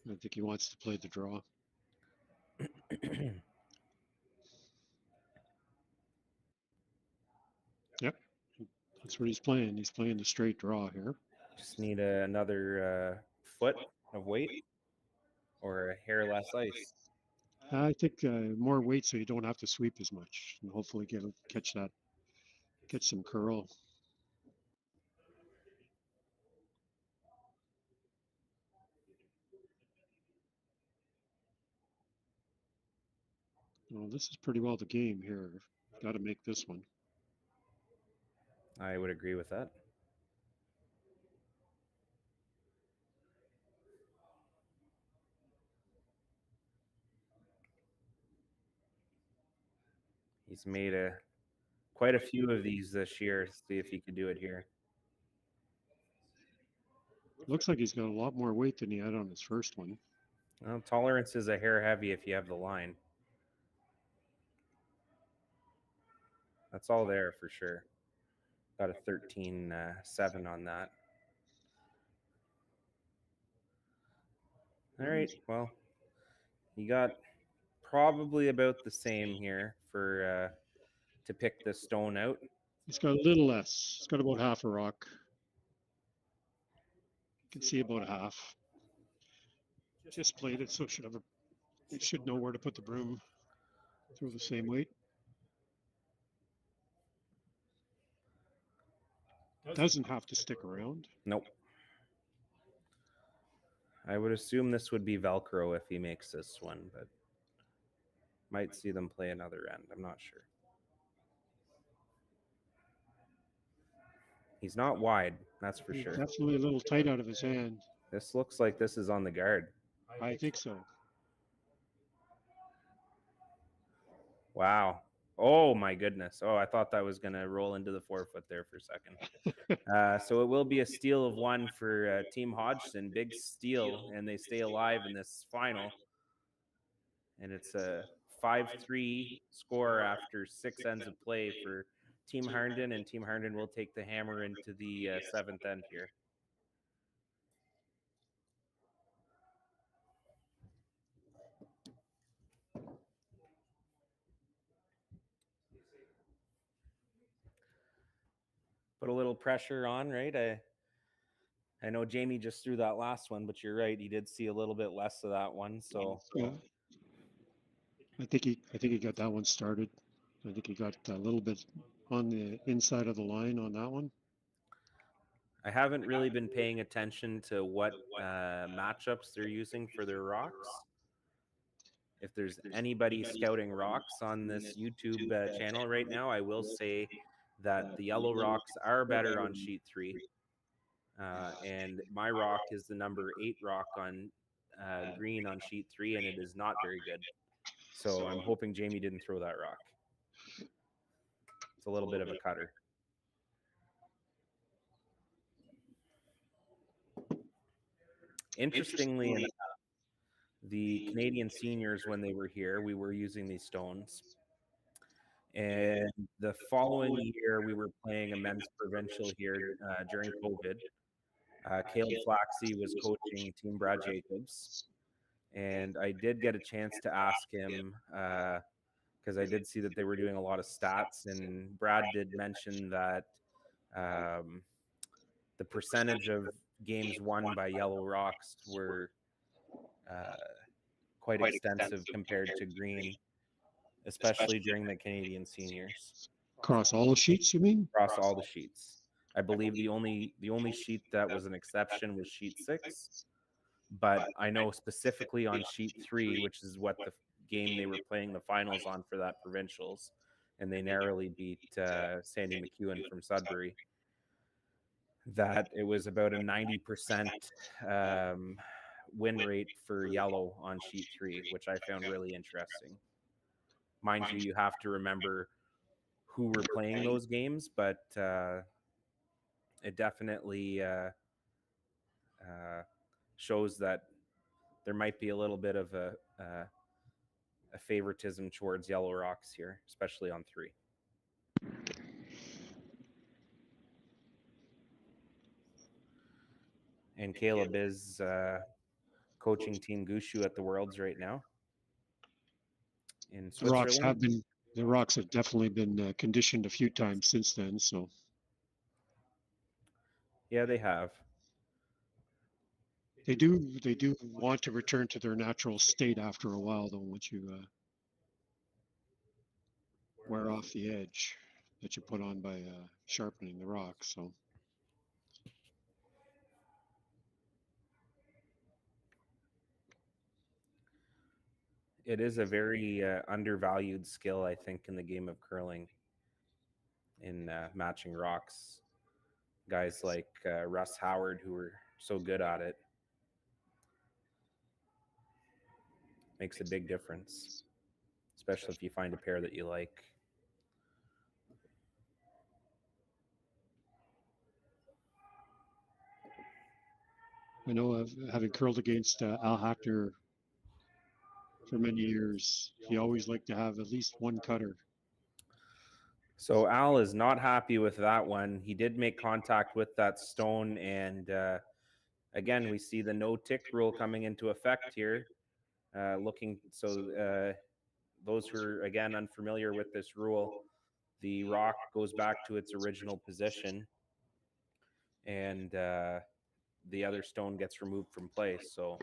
I think he wants to play the draw. Yep. That's what he's playing. He's playing the straight draw here. Just need another foot of weight or a hair less ice. I think more weight so you don't have to sweep as much, and hopefully catch some curl. Well, this is pretty well the game here. Got to make this one. I would agree with that. He's made quite a few of these this year. See if he could do it here. Looks like he's got a lot more weight than he had on his first one. Well, tolerance is a hair heavy if you have the line. That's all there for sure. Got a 13.7 on that. All right. Well, you got probably about the same here for to pick the stone out. He's got a little less. He's got about half a rock. You can see about a half. Just played it, so it should know where to put the broom. Throw the same weight. Doesn't have to stick around. Nope. I would assume this would be Velcro if he makes this one, but might see them play another end. I'm not sure. He's not wide, that's for He's sure. definitely a little tight out of his hand. This looks like this is on the guard. I think so. Wow. Oh my goodness. Oh, I thought that was going to roll into the 4-foot there for a second. So it will be a steal of one for Team Hodgson. Big steal, and they stay alive in this final. And it's a 5-3 score after 6 ends of play for Team Harnden, and Team Harnden will take the hammer into the 7th end here. Put a little pressure on, right? I know Jamie just threw that last one, but you're right. He did see a little bit less of that one. So Yeah. I think he got that one started. I think he got a little bit on the inside of the line on that one. I haven't really been paying attention to what matchups they're using for their rocks. If there's anybody scouting rocks on this YouTube channel right now, I will say that the yellow rocks are better on sheet 3. And my rock is the number 8 rock on green on sheet 3, and it is not very good. So I'm hoping Jamie didn't throw that rock. It's a little bit of a cutter. Interestingly enough, the Canadian seniors, when they were here, we were using these stones. And the following year, we were playing a men's provincial here during COVID. Caleb Flaxey was coaching Team Brad Jacobs. And I did get a chance to ask him, because I did see that they were doing a lot of stats. And Brad did mention that the percentage of games won by Yellow Rocks were quite extensive compared to green, especially during the Canadian seniors. Across all the sheets, you mean? Across all the sheets. I believe the only sheet that was an exception was sheet 6, but I know specifically on sheet 3, which is what the game they were playing the finals on for that provincials, and they narrowly beat Sandy McEwen from Sudbury, that it was about a 90% win rate for yellow on sheet 3, which I found really interesting. Mind you, you have to remember who were playing those games, but it definitely shows that there might be a little bit of a favoritism towards Yellow Rocks here, especially on 3. And Caleb is coaching Team Gushu at the Worlds right now in Switzerland. The Rocks have definitely been conditioned a few times since then. So Yeah, they have. they do want to return to their natural state after a while, though. Once you wear off the edge that you put on by sharpening the rock, so. It is a very undervalued skill, I think, in the game of curling, in matching rocks. Guys like Russ Howard, who are so good at it, makes a big difference, especially if you find a pair that you like. I know having curled against Al Hackner for many years, he always liked to have at least one cutter. So Al is not happy with that one. He did make contact with that stone, and again, we see the no tick rule coming into effect here. Those who are again unfamiliar with this rule, the rock goes back to its original position, and the other stone gets removed from place. So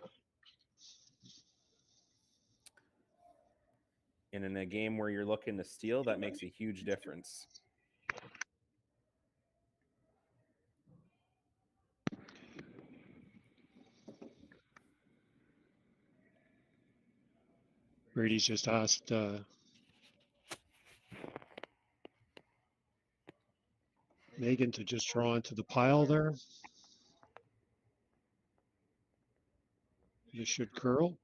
and in a game where you're looking to steal, that makes a huge difference. Brady's just asked Megan to just draw into the pile there. This should curl.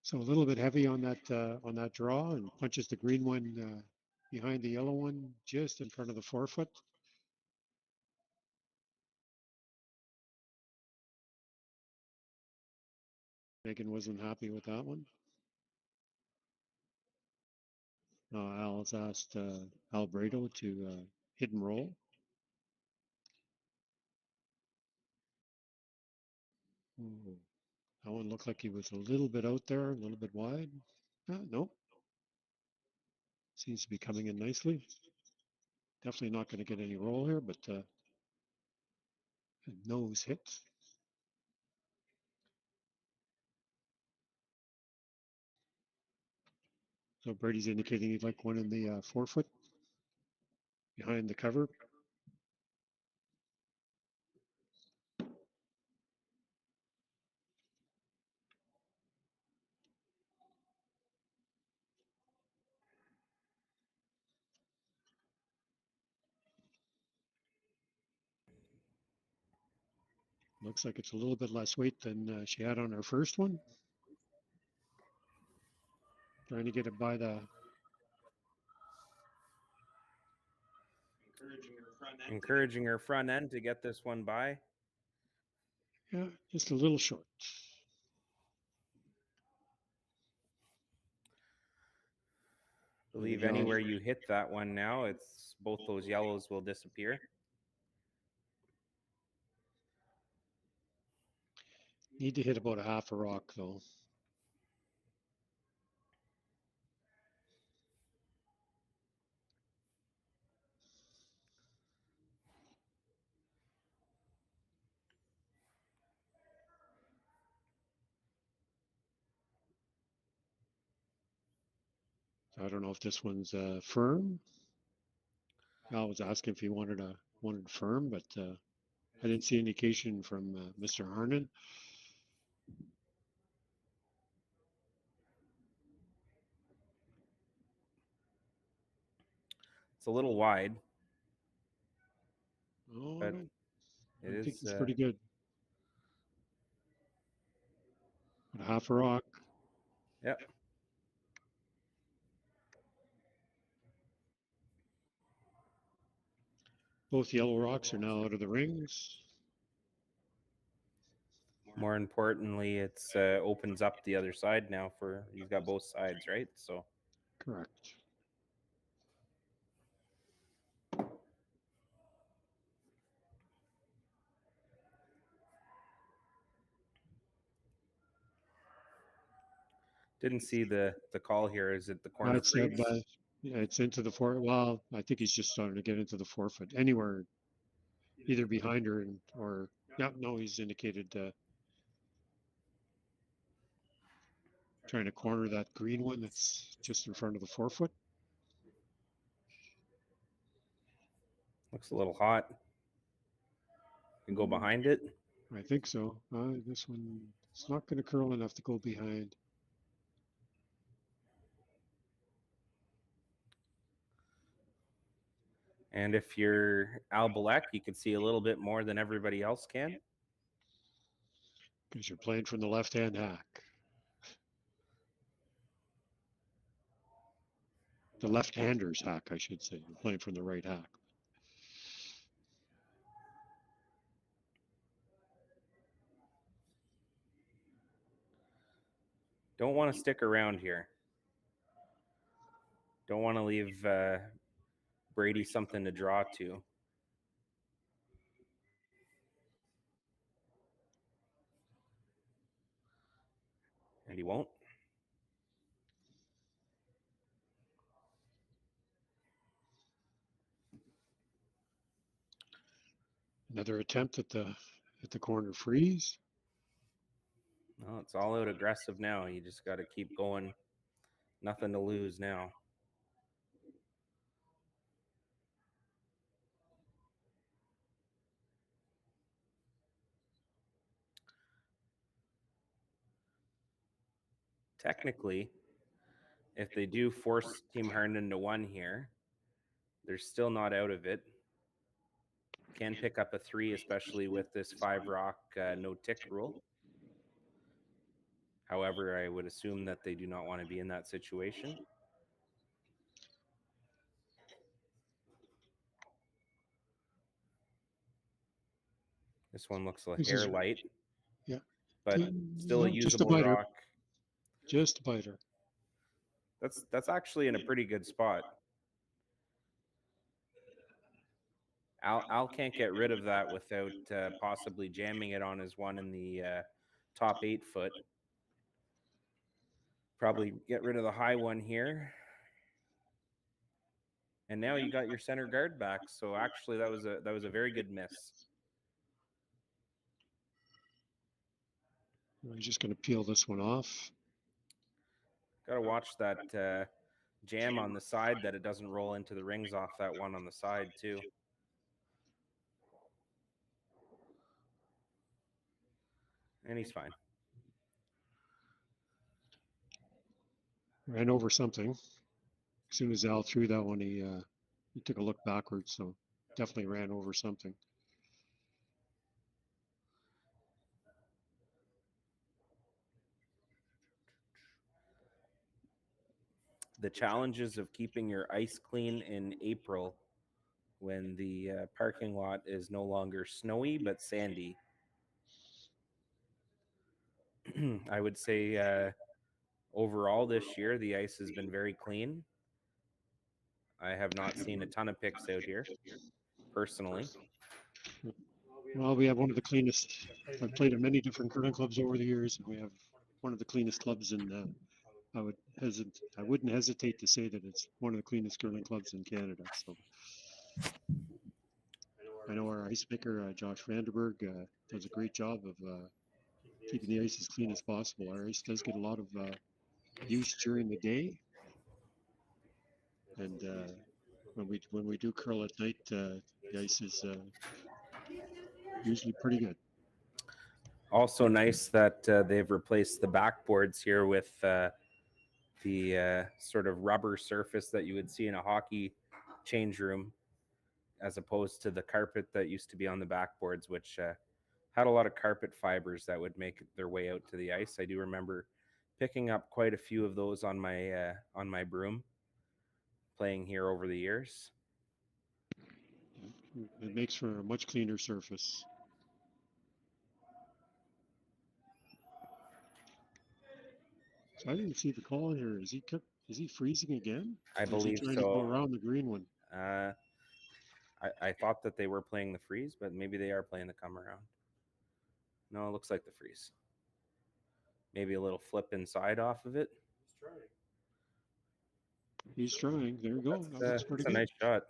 So a little bit heavy on that draw, and punches the green one behind the yellow one, just in front of the forefoot. Megan wasn't happy with that one. Al's asked Albrado to hit and roll. Ooh, that one looked like he was a little bit out there, a little bit wide. Nope. Seems to be coming in nicely. Definitely not going to get any roll here, but a nose hit. So Brady's indicating he'd like one in the forefoot behind the cover. Looks like it's a little bit less weight than she had on her first one. Trying to get it by the... Encouraging her front end to get this one by. Yeah, just a little short. I believe anywhere you hit that one now, it's both those yellows will disappear. Need to hit about a half a rock though. I don't know if this one's firm. Al was asking if he wanted firm, but I didn't see indication from Mr. Harnan. It's a little wide, Oh, but I it think is. it's pretty good. But half a rock. Yep. Both yellow rocks are now out of the rings. More importantly, it's opens up the other side now for he's got both sides, right? So Correct. didn't see the call here. Is it the corner That's freeze? but yeah, it's into the four. Well, I think he's just starting to get into the forefoot. Anywhere, either behind her or yeah, no, he's indicated trying to corner that green one that's just in front of the forefoot. Looks a little hot. Can go behind it. I think so. This one, it's not going to curl enough to go behind. And if you're Al Balek, you can see a little bit more than everybody else can. Because you're playing from the left-hand hack. The left-hander's hack, I should say. You're playing from the right hack. Don't want to stick around here. Don't want to leave Brady something to draw to. And he won't. Another attempt at the corner freeze. No, it's all out aggressive now. You just got to keep going. Nothing to lose now. Technically, if they do force Team Harnden to one here, they're still not out of it. Can pick up a 3, especially with this 5 rock no tick rule. However, I would assume that they do not want to be in that situation. This one looks a hair light. Yeah. But still a just usable a biter. rock. Just a biter. That's actually in a pretty good spot. Al can't get rid of that without possibly jamming it on his one in the top 8 foot. Probably get rid of the high one here. And now you got your center guard back. So actually that was a very good miss. I'm just going to peel this one off. Got to watch that jam on the side that it doesn't roll into the rings off that one on the side too. And he's fine. Ran over something. As soon as Al threw that one, he took a look backwards, so definitely ran over something. The challenges of keeping your ice clean in April when the parking lot is no longer snowy but sandy. I would say overall this year the ice has been very clean. I have not seen a ton of picks out here, personally. Well, we have one of the cleanest. I've played in many different curling clubs over the years, and we have one of the cleanest clubs in. I wouldn't hesitate to say that it's one of the cleanest curling clubs in Canada. So I know our ice maker, Josh Vanderberg, does a great job of keeping the ice as clean as possible. Our ice does get a lot of use during the day, And when we do curl at night, the ice is usually pretty good. Also nice that they've replaced the backboards here with the sort of rubber surface that you would see in a hockey change room, as opposed to the carpet that used to be on the backboards, which had a lot of carpet fibers that would make their way out to the ice. I do remember picking up quite a few of those on my broom playing here over the years. It makes for a much cleaner surface. So I didn't see the call here. Is he freezing again? I Or is he believe trying to go so. around the green one? I thought that they were playing the freeze, but maybe they are playing the come around. No, it looks like the freeze. Maybe a little flip inside off of it. He's trying. There you go. That looks pretty That's a good. nice shot.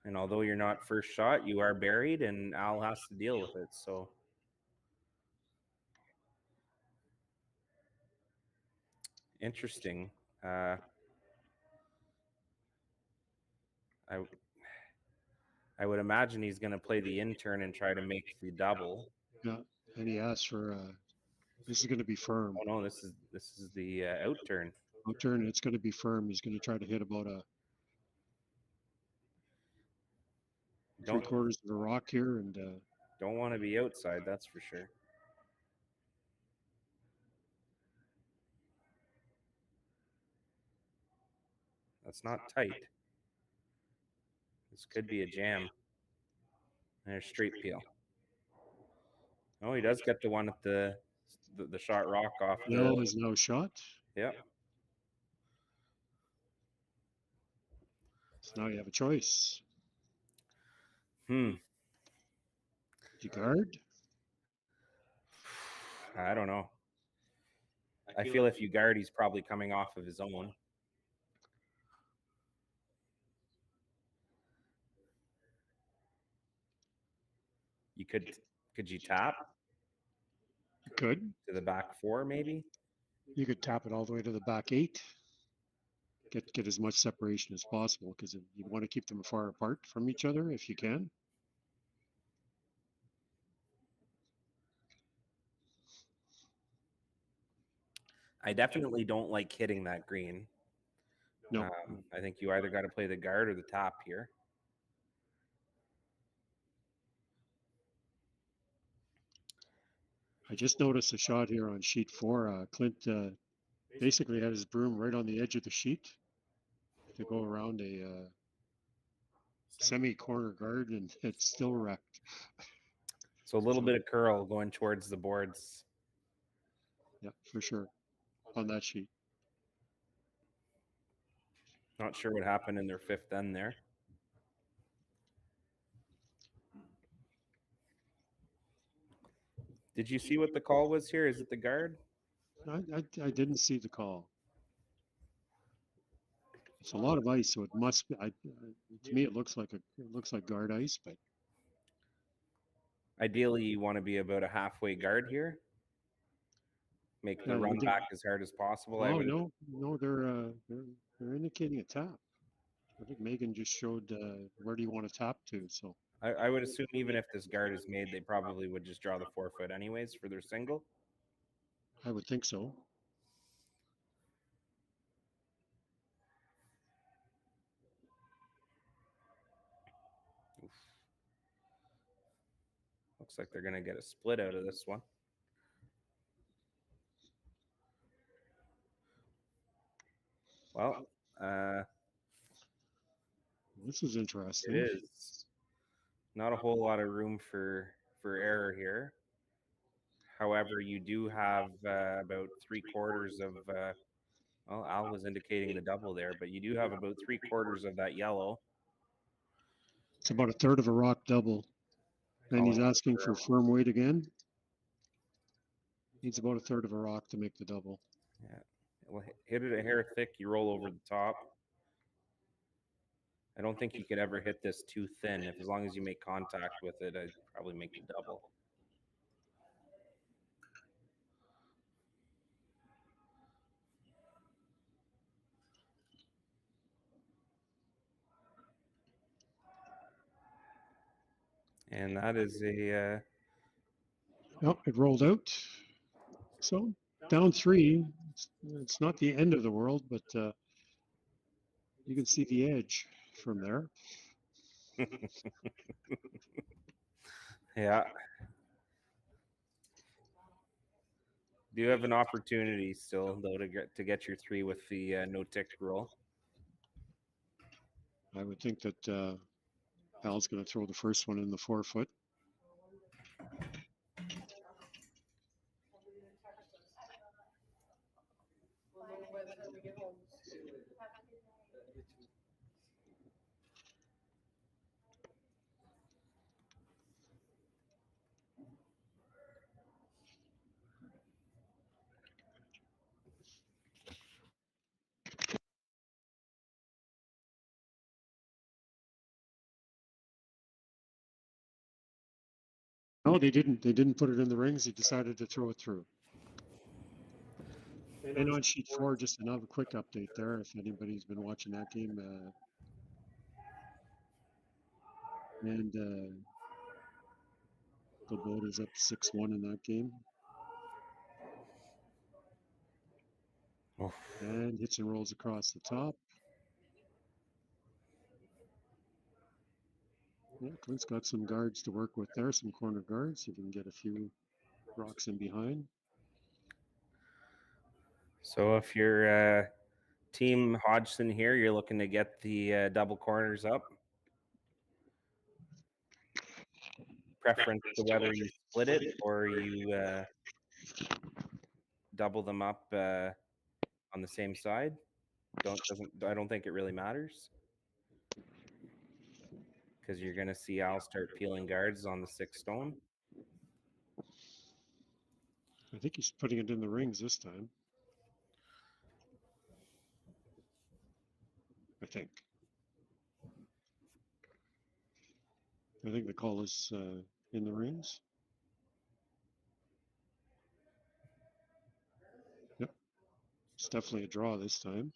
And although you're not first shot, you are buried, and Al has to deal with it. So interesting. I would imagine he's going to play the intern and try to make the double. Yeah, and he asked for this is going to be firm. Oh no, this is the out turn. Out turn. It's going to be firm. He's going to try to hit about a Don't 3/4 of a rock here, and don't want to be outside. That's for sure. That's not tight. This could be a jam. There's straight peel. Oh, he does get the one at the shot rock off. Yell is now shot. Yeah. So now you have a choice. Hmm. You guard. I don't know. I feel if you guard, he's probably coming off of his own. You could you tap You could. to the back four maybe? You could tap it all the way to the back 8. Get as much separation as possible, because you want to keep them far apart from each other if you can. I definitely don't like hitting that green. No, I think you either got to play the guard or the tap here. I just noticed a shot here on sheet 4. Clint basically had his broom right on the edge of the sheet to go around a semi-corner guard, and it's still wrecked. So a little bit of curl going towards the boards. Yeah, for sure, on that sheet. Not sure what happened in their fifth end there. Did you see what the call was here? Is it the guard? I didn't see the call. It's a lot of ice, so it must be. To me, it looks like guard ice, but Ideally, you want to be about a halfway guard here. Make the Yeah, run you do. back as hard as possible. oh no, they're indicating a tap. I think Megan just showed where do you want to tap to. So I would assume even if this guard is made, they probably would just draw the 4-foot anyways for their single. I would think so. Looks like they're going to get a split out of this one. Well, This is interesting. it is not a whole lot of room for error here. However, you do have about 3/4 of well, Al was indicating the double there, but you do have about 3/4 of that yellow. It's about a third of a rock double. And he's asking for firm weight again. Needs about a third of a rock to make the double. Yeah, well, hit it a hair thick. You roll over the top. I don't think you could ever hit this too thin. If as long as you make contact with it, I'd probably make the double. And that is a Oh, it rolled out. So down 3. It's not the end of the world, but you can see the edge from there. yeah. Do you have an opportunity still though to get your 3 with the no tick rule? I would think that Al's going to throw the first one in the 4 foot. No, they didn't. They didn't put it in the rings. He decided to throw it through. And on sheet 4, just another quick update there. If anybody's been watching that game, and the boat is up 6-1 in that game. Oof. And hits and rolls across the top. Yeah, Clint's got some guards to work with there, some corner guards. He can get a few rocks in behind. So if you're Team Hodgson here, you're looking to get the double corners up. Preference to whether you split it or you double them up on the same side. I don't think it really matters because you're going to see Al start peeling guards on the 6 stone. I think he's putting it in the rings this time. I think the call is in the rings. Yep. It's definitely a draw this time.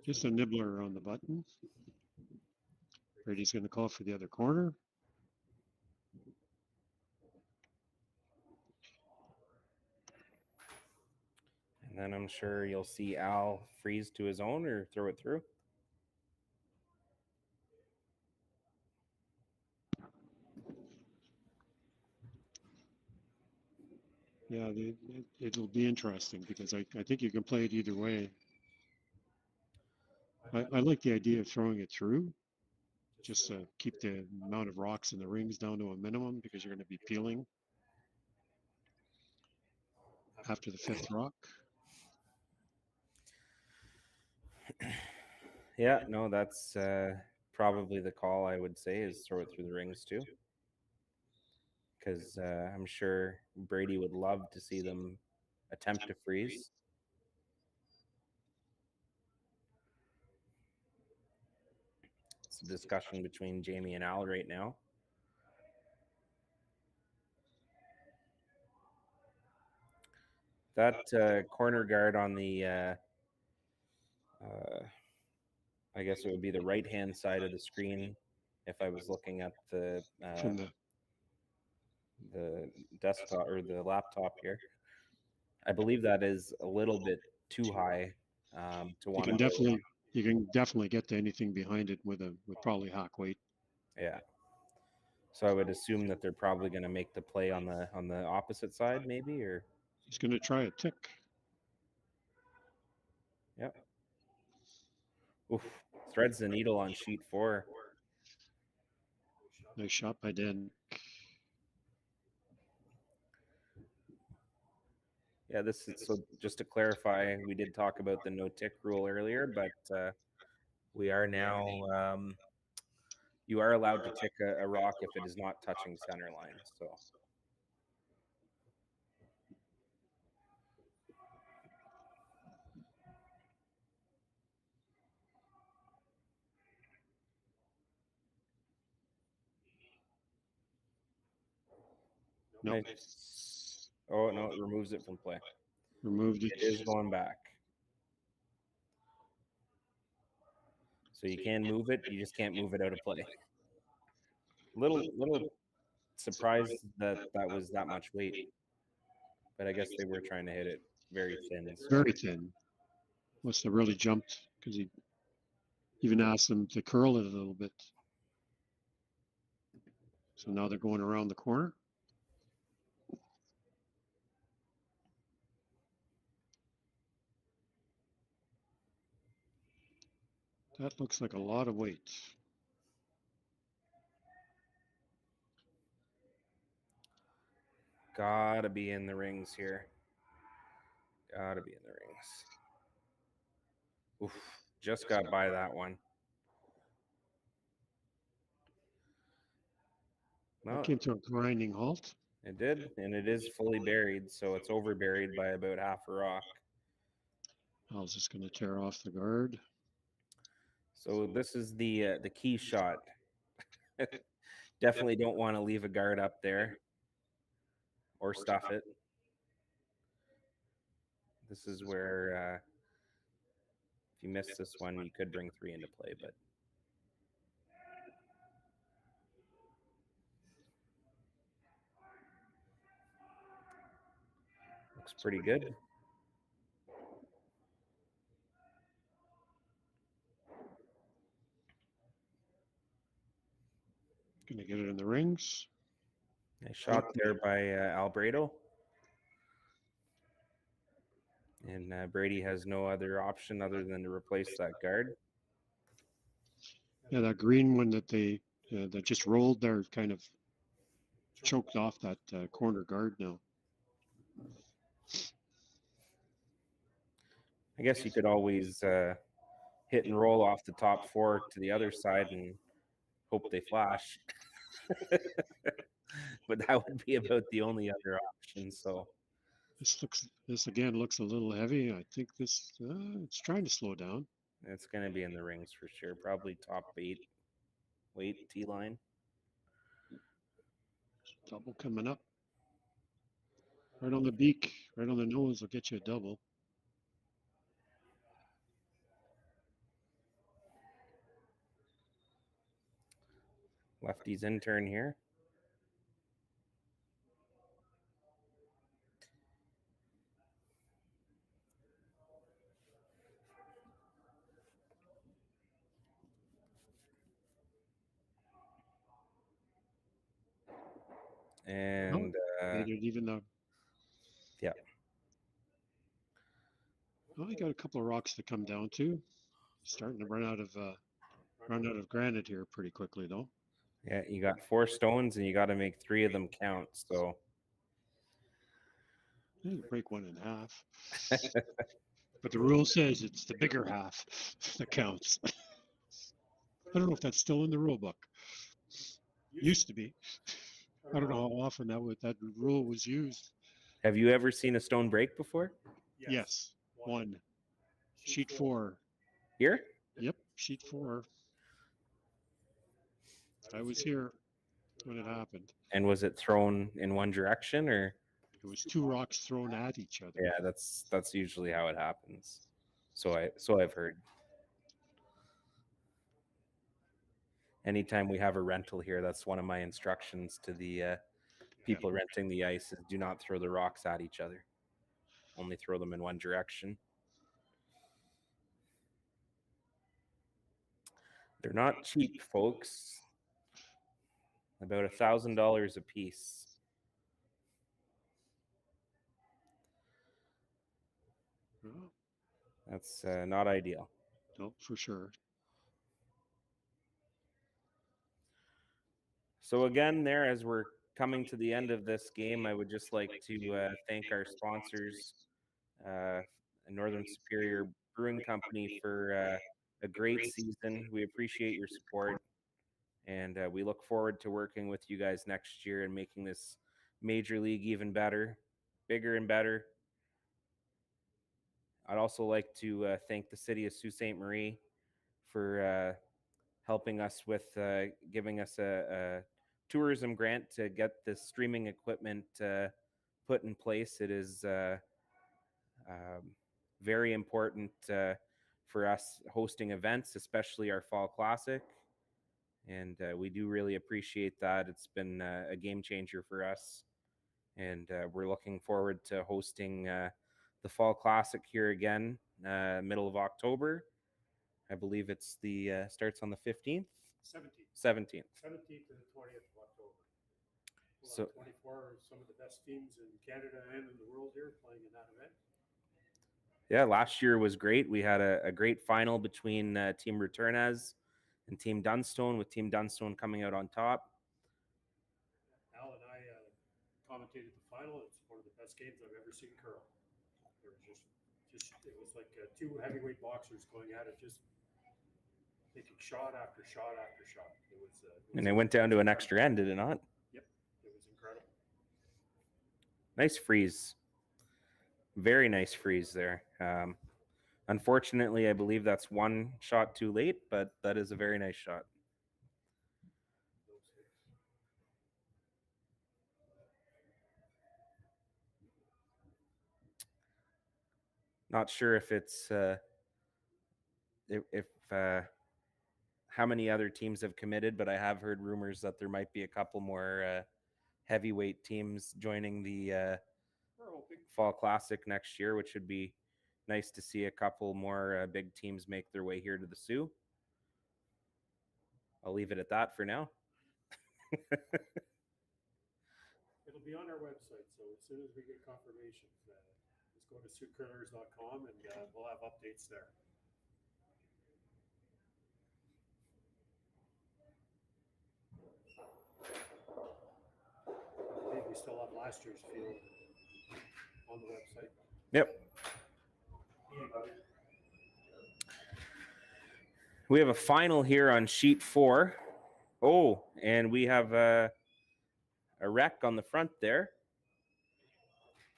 Just a nibbler on the button. Brady's going to call for the other corner. And then I'm sure you'll see Al freeze to his own or throw it through. Yeah, it'll be interesting because I think you can play it either way. I like the idea of throwing it through, just to keep the amount of rocks in the rings down to a minimum because you're going to be peeling after the 5th rock. Yeah, no, that's probably the call I would say is throw it through the rings too. Because I'm sure Brady would love to see them attempt to freeze. It's a discussion between Jamie and Al right now. That corner guard on the, I guess it would be the right-hand side of the screen if I was looking at From the desktop or the laptop here. I believe that is a little bit too high to want to. You can definitely get to anything behind it with probably hack weight. Yeah. So I would assume that they're probably going to make the play on the opposite side, maybe, or He's going to try a tick. Yep. Oof. Threads the needle on sheet 4. Nice shot by Dan. Yeah, this is so. Just to clarify, we did talk about the no tick rule earlier, but we are now. You are allowed to tick a rock if it is not touching center line. So. No, Oh no, it removes it from play. removed it. It is going back. So you can move it, you just can't move it out of play. Little surprised that that was that much weight, but I guess they were trying to hit it very thin. So Very thin. Must have really jumped because he even asked them to curl it a little bit. So now they're going around the corner. That looks like a lot of weight. gotta be in the rings here. Gotta be in the rings. Oof, just got by that one. That No, came to a grinding halt. it did, and it is fully buried, so it's over buried by about half a rock. I was just going to tear off the guard. So this is the key shot. Definitely don't want to leave a guard up there or stuff it. This is where if you miss this one, you could bring 3 into play, but looks pretty good. Going to get it in the rings. Nice shot there by Albrado. And Brady has no other option other than to replace that guard. Yeah, that green one that they that just rolled there kind of choked off that corner guard now. I guess you could always hit and roll off the top 4 to the other side and hope they flash. But that would be about the only other option. So This again looks a little heavy. I think this it's trying to slow down. it's going to be in the rings for sure. Probably top 8 weight T line. Double coming up. Right on the beak, right on the nose will get you a double. Lefty's in turn here. And Made it even though. yeah. Well, you got a couple of rocks to come down to. Starting to run out of granite here pretty quickly though. Yeah, you got 4 stones and you got to make 3 of them count. So You break one in half. But the rule says it's the bigger half that counts. I don't know if that's still in the rule book. Used to be. I don't know how often that rule was used. have you ever seen a stone break before? Yes, one. Sheet 4. Here? Yep, sheet 4. I was here when it happened. And was it thrown in one direction or? It was 2 rocks thrown at each other. Yeah, that's usually how it happens. So I've heard. Anytime we have a rental here, that's one of my instructions to the people renting the ice is do not throw the rocks at each other. Only throw them in one direction. They're not cheap, folks. About $1,000 a piece. Well, That's not ideal. no, for sure. So again, there as we're coming to the end of this game, I would just like to thank our sponsors, Northern Superior Brewing Company, for a great season. We appreciate your support, and we look forward to working with you guys next year and making this major league even better, bigger and better. I'd also like to thank the city of Sault Ste. Marie for helping us with giving us a tourism grant to get this streaming equipment put in place. It is very important for us hosting events, especially our Fall Classic. And we do really appreciate that. It's been a game changer for us. And we're looking forward to hosting the Fall Classic here again, middle of October. I believe it's the starts on the 15th? 17th. 17th to the 20th of October. We'll So- have 24 of some of the best teams in Canada and in the world here playing in that event. Yeah, last year was great. We had a great final between Team Returnez and Team Dunstone, with Team Dunstone coming out on top. Al and I commentated the final. It's one of the best games I've ever seen curl. There was just it was like two heavyweight boxers going at it, just taking shot after shot after shot. It was And it went down to an extra end, did it not? Yep, it was incredible. Nice freeze. Very nice freeze there. Unfortunately, I believe that's one shot too late, but that is a very nice shot. Not sure if it's if how many other teams have committed, but I have heard rumors that there might be a couple more heavyweight teams joining the We're hoping. Fall Classic next year, which would be nice to see a couple more big teams make their way here to the Sioux. I'll leave it at that for now. It'll be on our website, so as soon as we get confirmation, just go to SiouxCurlers.com and we'll have updates there. I think we still have last year's field on the website. Yep. We have a final here on sheet 4. Oh, and we have a wreck on the front there,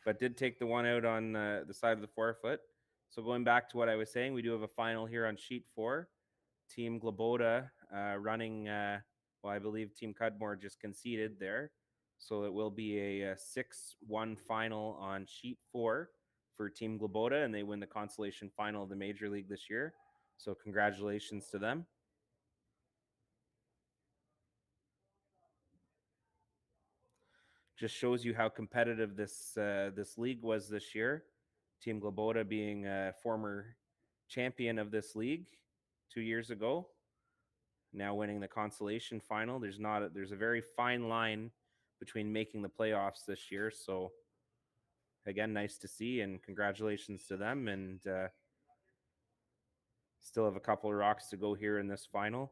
but did take the one out on the side of the forefoot. So going back to what I was saying, we do have a final here on sheet 4. Team Glabota running, well, I believe Team Cudmore just conceded there. So it will be a 6-1 final on sheet 4 for Team Glabota, and they win the consolation final of the Major League this year. So congratulations to them. Just shows you how competitive this league was this year. Team Glabota being a former champion of this league 2 years ago, now winning the consolation final. There's a very fine line between making the playoffs this year. So again, nice to see, and congratulations to them. And still have a couple of rocks to go here in this final,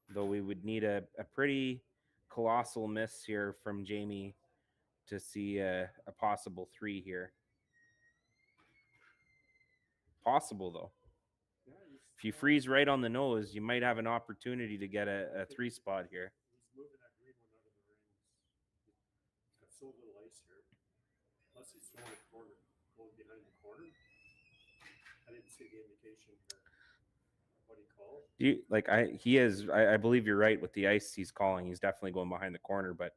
though we would need a pretty colossal miss here from Jamie to see a possible 3 here. Possible, though. Yeah, If you freeze right on the nose, you might have an opportunity to get a 3 spot here. he's moving that green one out of the rings. It's got so little ice here. Plus he's throwing a corner, going behind the corner. I didn't see the indication for what he called. I believe you're right with the ice he's calling. He's definitely going behind the corner, but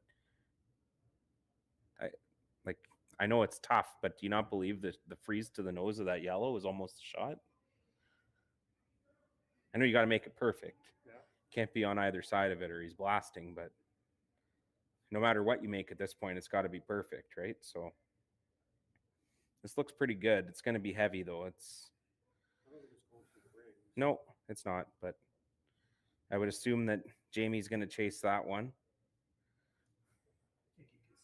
I know it's tough, but do you not believe that the freeze to the nose of that yellow is almost a shot? I know you got to make it perfect. Yeah. Can't be on either side of it or he's blasting, but no matter what you make at this point, it's got to be perfect, right? So this looks pretty good. It's going to be heavy, though. I don't think it's going through the rings. No, it's not, but I would assume that Jamie's going to chase that one. I think you can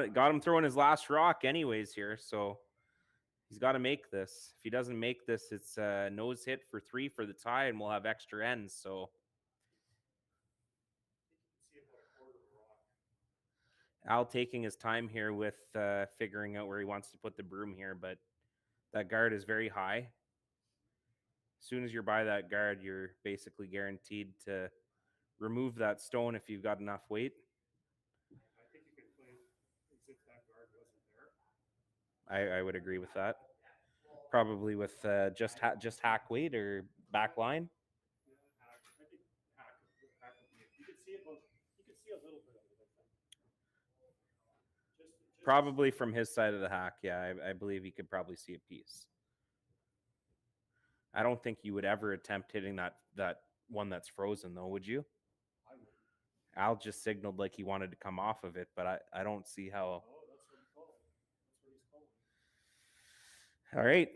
see. Got him throwing his last rock anyways here, so he's got to make this. If he doesn't make this, it's a nose hit for 3 for the tie, and we'll have extra ends. So I think you can see about a quarter of the rock. Al taking his time here with figuring out where he wants to put the broom here, but that guard is very high. As soon as you're by that guard, you're basically guaranteed to remove that stone if you've got enough weight. I think you can play as if that guard wasn't there. I would agree with that. Probably with just hack weight or back line. Yeah, I think Probably from his side of the hack. Yeah, I believe he could probably see a piece. I don't think you would ever attempt hitting that one that's frozen, though, would you? I would. Al just signaled like he wanted to come off of it, but I don't see how. Oh, that's what he's calling. That's what he's calling. All right.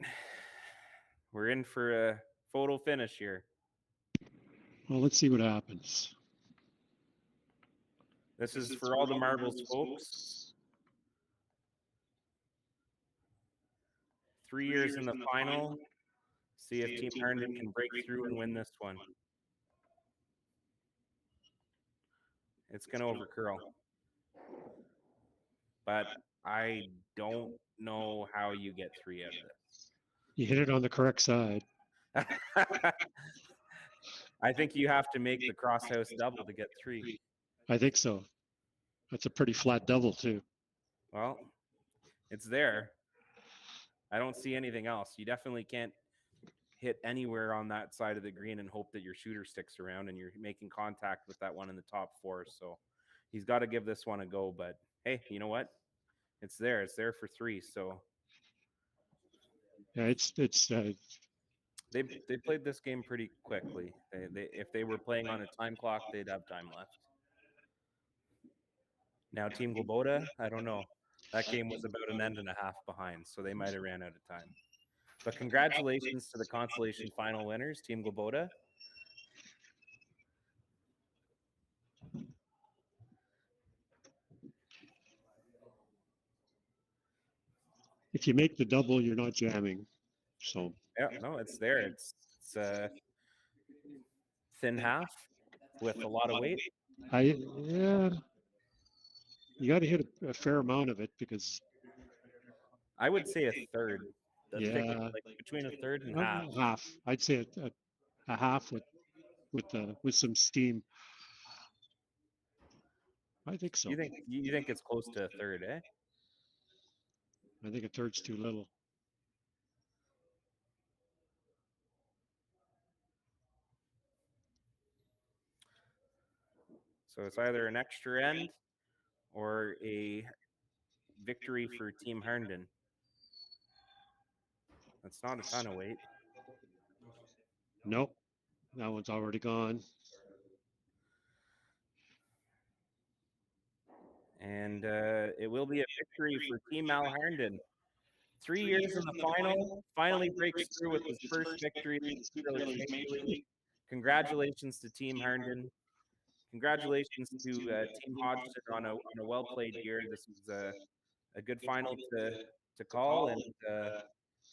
We're in for a photo finish here. Well, let's see what happens. This is for all the marbles, folks. 3 years in the final. See if Team Herndon can break through and win this one. It's going to overcurl. But I don't know how you get 3 out of this. You hit it on the correct side. I think you have to make the crosshouse double to get 3. I think so. That's a pretty flat double too. Well, it's there. I don't see anything else. You definitely can't hit anywhere on that side of the green and hope that your shooter sticks around and you're making contact with that one in the top 4. So he's got to give this one a go. But hey, you know what? It's there. It's there for 3. So Yeah, it's they played this game pretty quickly. They if they were playing on a time clock, they'd have time left. Now Team Globoda, I don't know. That game was about an end and a half behind, so they might have ran out of time. But congratulations to the consolation final winners, Team Globoda. if you make the double, you're not jamming. So Yeah, no, it's there. It's a thin half with a lot of weight. yeah, you got to hit a fair amount of it because I would say a third. Yeah. Like between a third and half. half. I'd say a half with some steam. I think so. You think it's close to a third, eh? I think a third's too little. So it's either an extra end or a victory for Team Herndon. That's not a ton of weight. Nope, that one's already gone. And it will be a victory for Team Al Herndon. 3 years in the final, finally breaks through with his first victory in the Super Major League. Congratulations to Team Herndon. Congratulations to Team Hodgson on a well-played year. This is a good final to call, and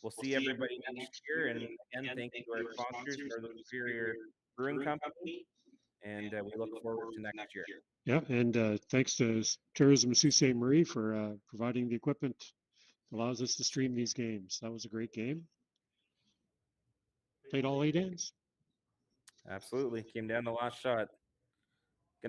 we'll see everybody next year. And again, thank you to our sponsors, Northern Superior Brewing Company, and we look forward to next year. Yeah, and thanks to Tourism Sault Ste. Marie for providing the equipment that allows us to stream these games. That was a great game. Played all 8 ends. Absolutely. Came down the last shot.